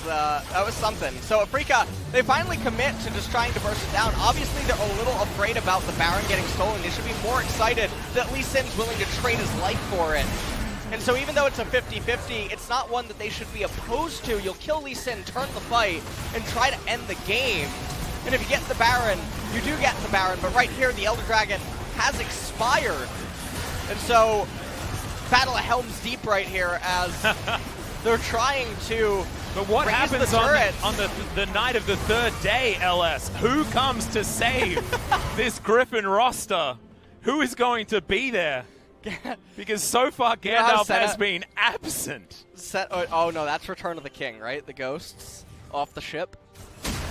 something. So Afreeca, they finally commit to just trying to burst it down. Obviously, they're a little afraid about the Baron getting stolen. They should be more excited that Lee Sin's willing to trade his life for it. And so even though it's a 50-50, it's not one that they should be opposed to. You'll kill Lee Sin, turn the fight, and try to end the game. And if you get the Baron, you do get the Baron. But right here, the Elder Dragon has expired. And so, Battle of Helm's Deep right here as they're trying to But what Raise happens the on turrets. the night of the third day, LS? Who comes to save this Griffin roster? Who is going to be there? Because so far Gandalf has been absent. Oh no, that's Return of the King, right? The ghosts off the ship.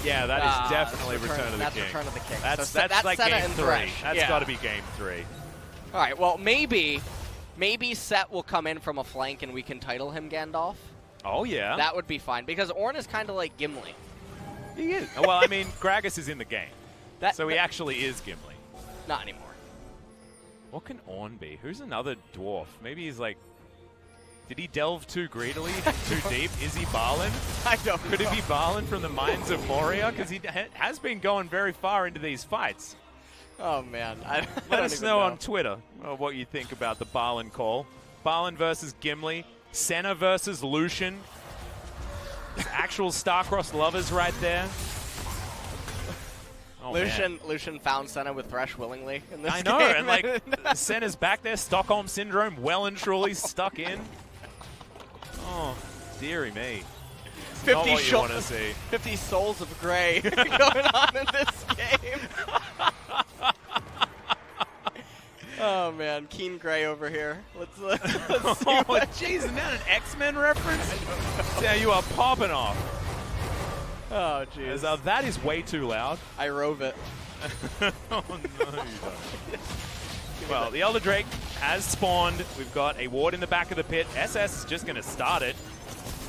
Yeah, that is definitely Return of the King. That's Return of the King. That's like Senna game and 3. Thresh. That's got to be game 3. All right, well, maybe Set will come in from a flank and we can title him Gandalf. Oh, yeah. That would be fine, because Ornn is kind of like Gimli. He is. Well, I mean, Gragas is in the game, so he actually is Gimli. Not anymore. What can Ornn be? Who's another dwarf? Maybe he's like... Did he delve too greedily, too deep? Is he Balin? I don't know. Could it be Balin from the Mines of Moria? Because he has been going very far into these fights. Oh, man. Let us know on Twitter what you think about the Balin call. Balin versus Gimli. Senna versus Lucian. There's actual star-crossed lovers right there. Oh, Lucian found Senna with Thresh willingly in this game. I know, and like, Senna's back there, Stockholm Syndrome, well and truly stuck in. Oh, dearie me. 50 not what you want to see. 50 souls of gray going on in this game. Oh man, Keen Gray over here. Let's see. Oh, jeez, isn't that an X-Men reference? Yeah, you are popping off. Oh, jeez. That is way too loud. I rove it. Oh, no, you don't. Well, the Elder Drake has spawned. We've got a ward in the back of the pit. SS is just going to start it.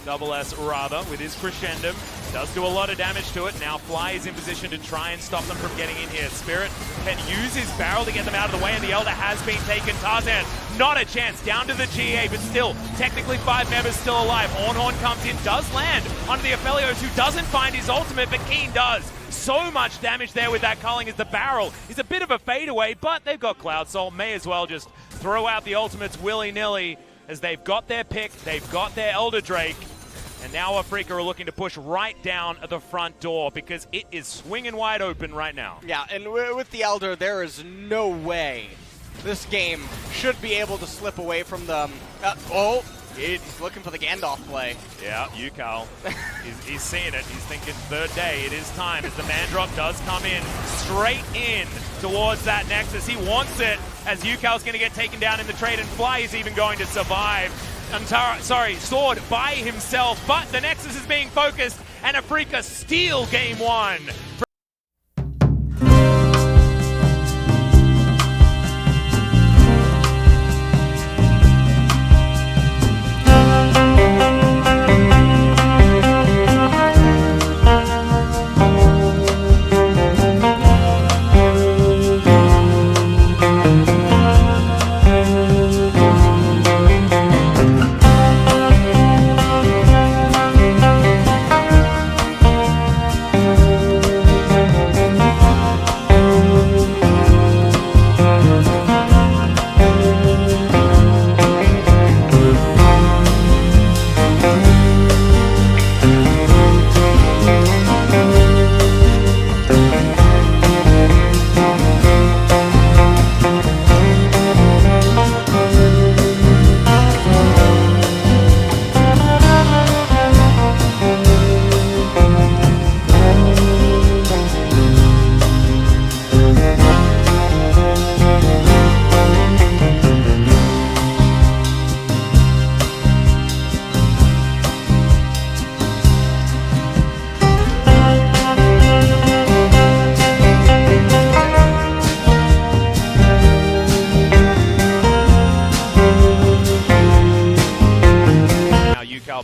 Double S rather with his Crescendum. Does do a lot of damage to it. Now Fly is in position to try and stop them from getting in here. Spirit can use his barrel to get them out of the way, and the Elder has been taken. Tarzan, not a chance. Down to the GA, but still, technically 5 members still alive. Ornhorn comes in, does land onto the Aphelios, who doesn't find his ultimate, but Keen does. So much damage there with that culling as the barrel is a bit of a fadeaway, but they've got Cloud Soul. May as well just throw out the ultimates willy-nilly as they've got their pick, they've got their Elder Drake. And now Afreeca are looking to push right down the front door because it is swinging wide open right now. Yeah, and with the Elder, there is no way this game should be able to slip away from them. He's looking for the Gandalf play. Yeah, Yukal. he's seeing it. He's thinking third day. It is time as the man drop does come in straight in towards that Nexus. He wants it as Yukal's going to get taken down in the trade, and Fly is even going to survive. Sword by himself, but the Nexus is being focused, and Afreeca steal game 1.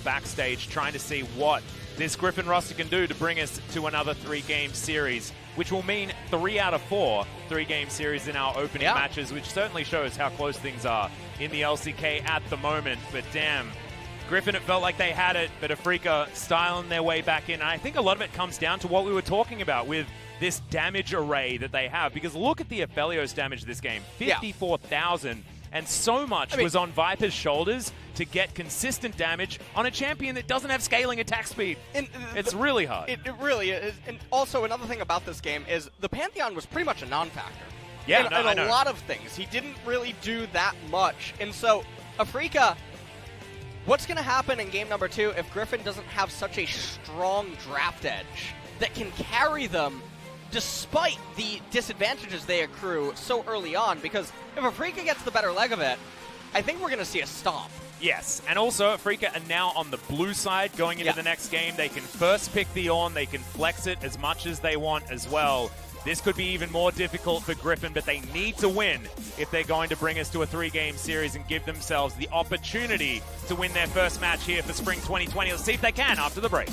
Backstage trying to see what this Griffin roster can do to bring us to another 3-game series, which will mean 3 out of 4 3-game series in our opening matches, which certainly shows how close things are in the LCK at the moment. But damn, Griffin, it felt like they had it, but Afreeca styling their way back in. And I think a lot of it comes down to what we were talking about with this damage array that they have, because look at the Aphelios damage this game, 54,000. And so much was on Viper's shoulders to get consistent damage on a champion that doesn't have scaling attack speed. It's really hard. It really is. And also, another thing about this game is the Pantheon was pretty much a non-factor. Yeah, in a lot of things. He didn't really do that much. And so, Afreeca, What's going to happen in game number 2 if Griffin doesn't have such a strong draft edge that can carry them despite the disadvantages they accrue so early on? Because if Afreeca gets the better leg of it, I think we're going to see a stomp. Yes, and also Afreeca are now on the blue side going into the next game. They can first pick the Ornn, they can flex it as much as they want as well. This could be even more difficult for Griffin, but they need to win if they're going to bring us to a 3-game series and give themselves the opportunity to win their first match here for Spring 2020. Let's see if they can after the break.